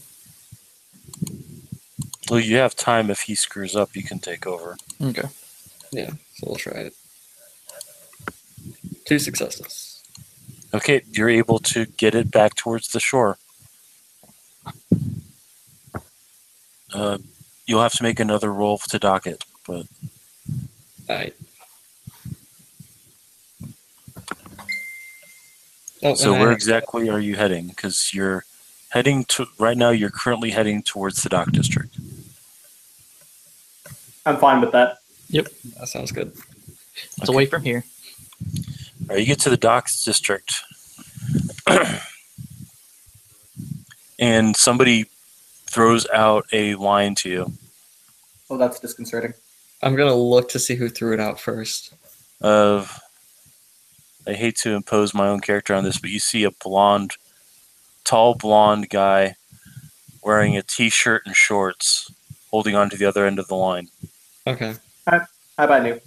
Well, you have time. If he screws up, you can take over. Okay. Yeah, so we'll try it. 2 successes. Okay, you're able to get it back towards the shore. You'll have to make another roll to dock it, but Alright. Oh, so and where I- exactly are you heading? Because you're heading to right now. You're currently heading towards the dock district. I'm fine with that. That sounds good. It's away from here. All right, you get to the docks district, and somebody throws out a line to you. Oh, that's disconcerting. I'm gonna look to see who threw it out first. I hate to impose my own character on this, but you see a tall blonde guy wearing a t-shirt and shorts, holding on to the other end of the line. Okay. How about you?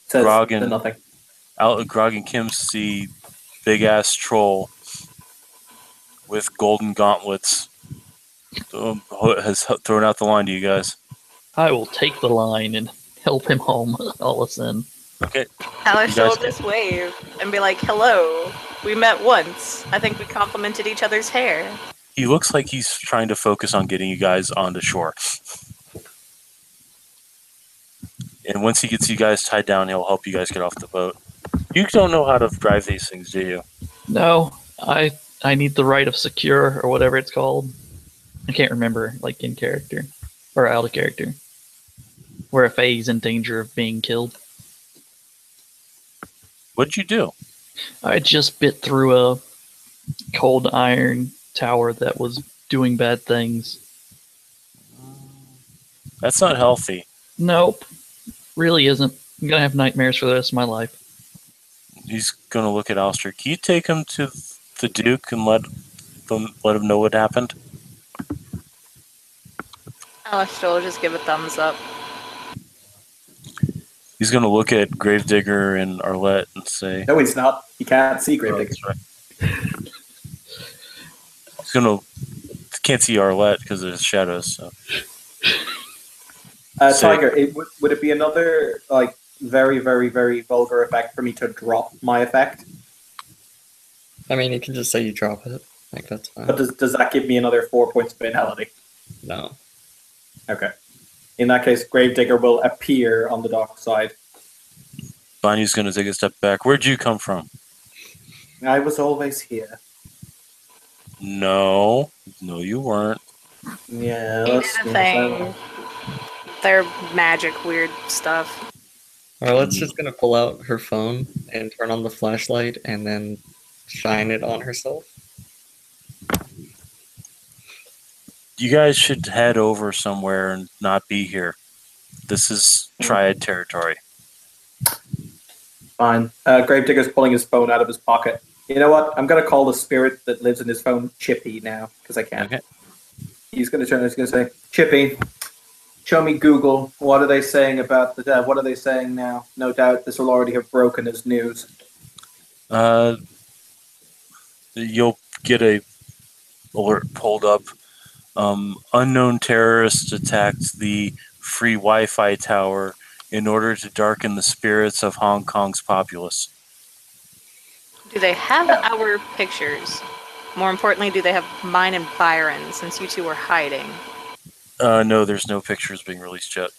Says Grog the and- nothing. Grog and Kim see big-ass troll with golden gauntlets has thrown out the line to you guys. I will take the line and help him home, Allison. Okay, Alistair will guys- just wave and be like, "Hello, we met once. I think we complimented each other's hair." he looks like he's trying to focus on getting you guys onto shore. And once he gets you guys tied down, he'll help you guys get off the boat. You don't know how to drive these things, do you? No, I need the right of secure or whatever it's called. I can't remember, like in character or out of character, where a Fae's in danger of being killed. What'd you do? I just bit through a cold iron tower that was doing bad things. That's not healthy. Nope, really isn't. I'm gonna have nightmares for the rest of my life. He's gonna look at Alistair. Can you take him to the Duke and let him know what happened? Alistair will just give a thumbs up. He's gonna look at Gravedigger and Arlette and say, No, he's not. He can't see "Oh, Gravedigger. that's right." He's gonna can't see Arlette because there's shadows. So. Say- Tiger, would it be another like very, very, very vulgar effect for me to drop my effect? I mean, you can just say you drop it. Like, that's fine. But does that give me another 4 points of finality? No. Okay. In that case, Gravedigger will appear on the dock side. Bonnie's gonna take a step back. Where'd you come from? I was always here. No, you weren't. Yeah, He did a thing. Their magic, weird stuff. Arlette's just gonna pull out her phone and turn on the flashlight and then shine it on herself. You guys should head over somewhere and not be here. This is Triad territory. Fine. Gravedigger's pulling his phone out of his pocket. You know what? I'm going to call the spirit that lives in his phone Chippy now, because I can. Okay. He's going to say, Chippy, show me Google. What are they saying about the dead? What are they saying now? No doubt this will already have broken as news. you'll get a alert pulled up. Unknown terrorists attacked the free Wi-Fi tower in order to darken the spirits of Hong Kong's populace. Do they have our pictures? More importantly, do they have mine and Byron, since you two were hiding? No, there's no pictures being released yet.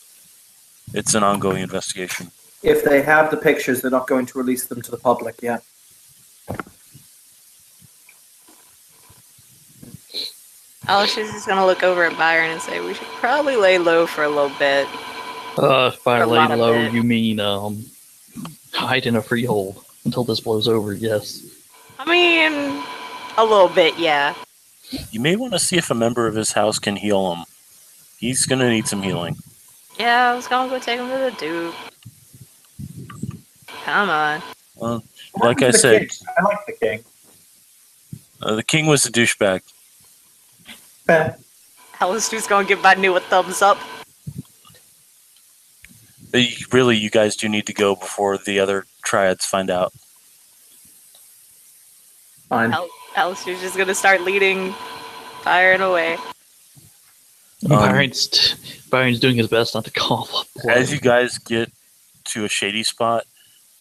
It's an ongoing investigation. If they have the pictures, they're not going to release them to the public yet. Alistair's just gonna look over at Byron and say, we should probably lay low for a little bit. By A lay lot of low, it. you mean hide in a freehold until this blows over, yes. I mean, a little bit, yeah. You may want to see if a member of his house can heal him. He's going to need some healing. Yeah, I was gonna go take him to the Duke. Come on. Well, What like I happened to the said, king? I like the king. the king was a douchebag. Eh. Alistair's gonna give my new a thumbs up. Really, you guys do need to go before the other triads find out. Fine. Alistair's just gonna start leading Byron away. Byron's doing his best not to call up. As you guys get to a shady spot,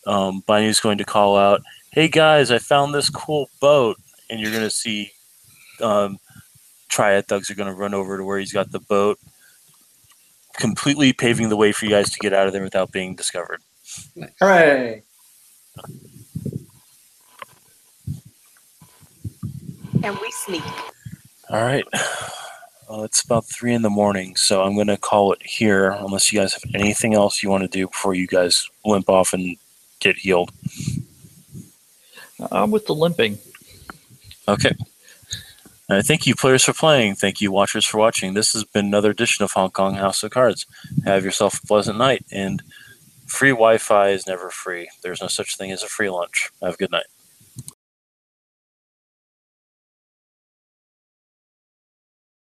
Bunny's going to call out, "Hey guys, I found this cool boat," and you're going to see triad thugs are going to run over to where he's got the boat, completely paving the way for you guys to get out of there without being discovered. Nice. Hooray! And we sneak. All right. It's about 3 a.m, so I'm going to call it here, unless you guys have anything else you want to do before you guys limp off and get healed. I'm with the limping. Okay. Thank you, players, for playing. Thank you, watchers, for watching. This has been another edition of Hong Kong House of Cards. Have yourself a pleasant night, and free Wi-Fi is never free. There's no such thing as a free lunch. Have a good night.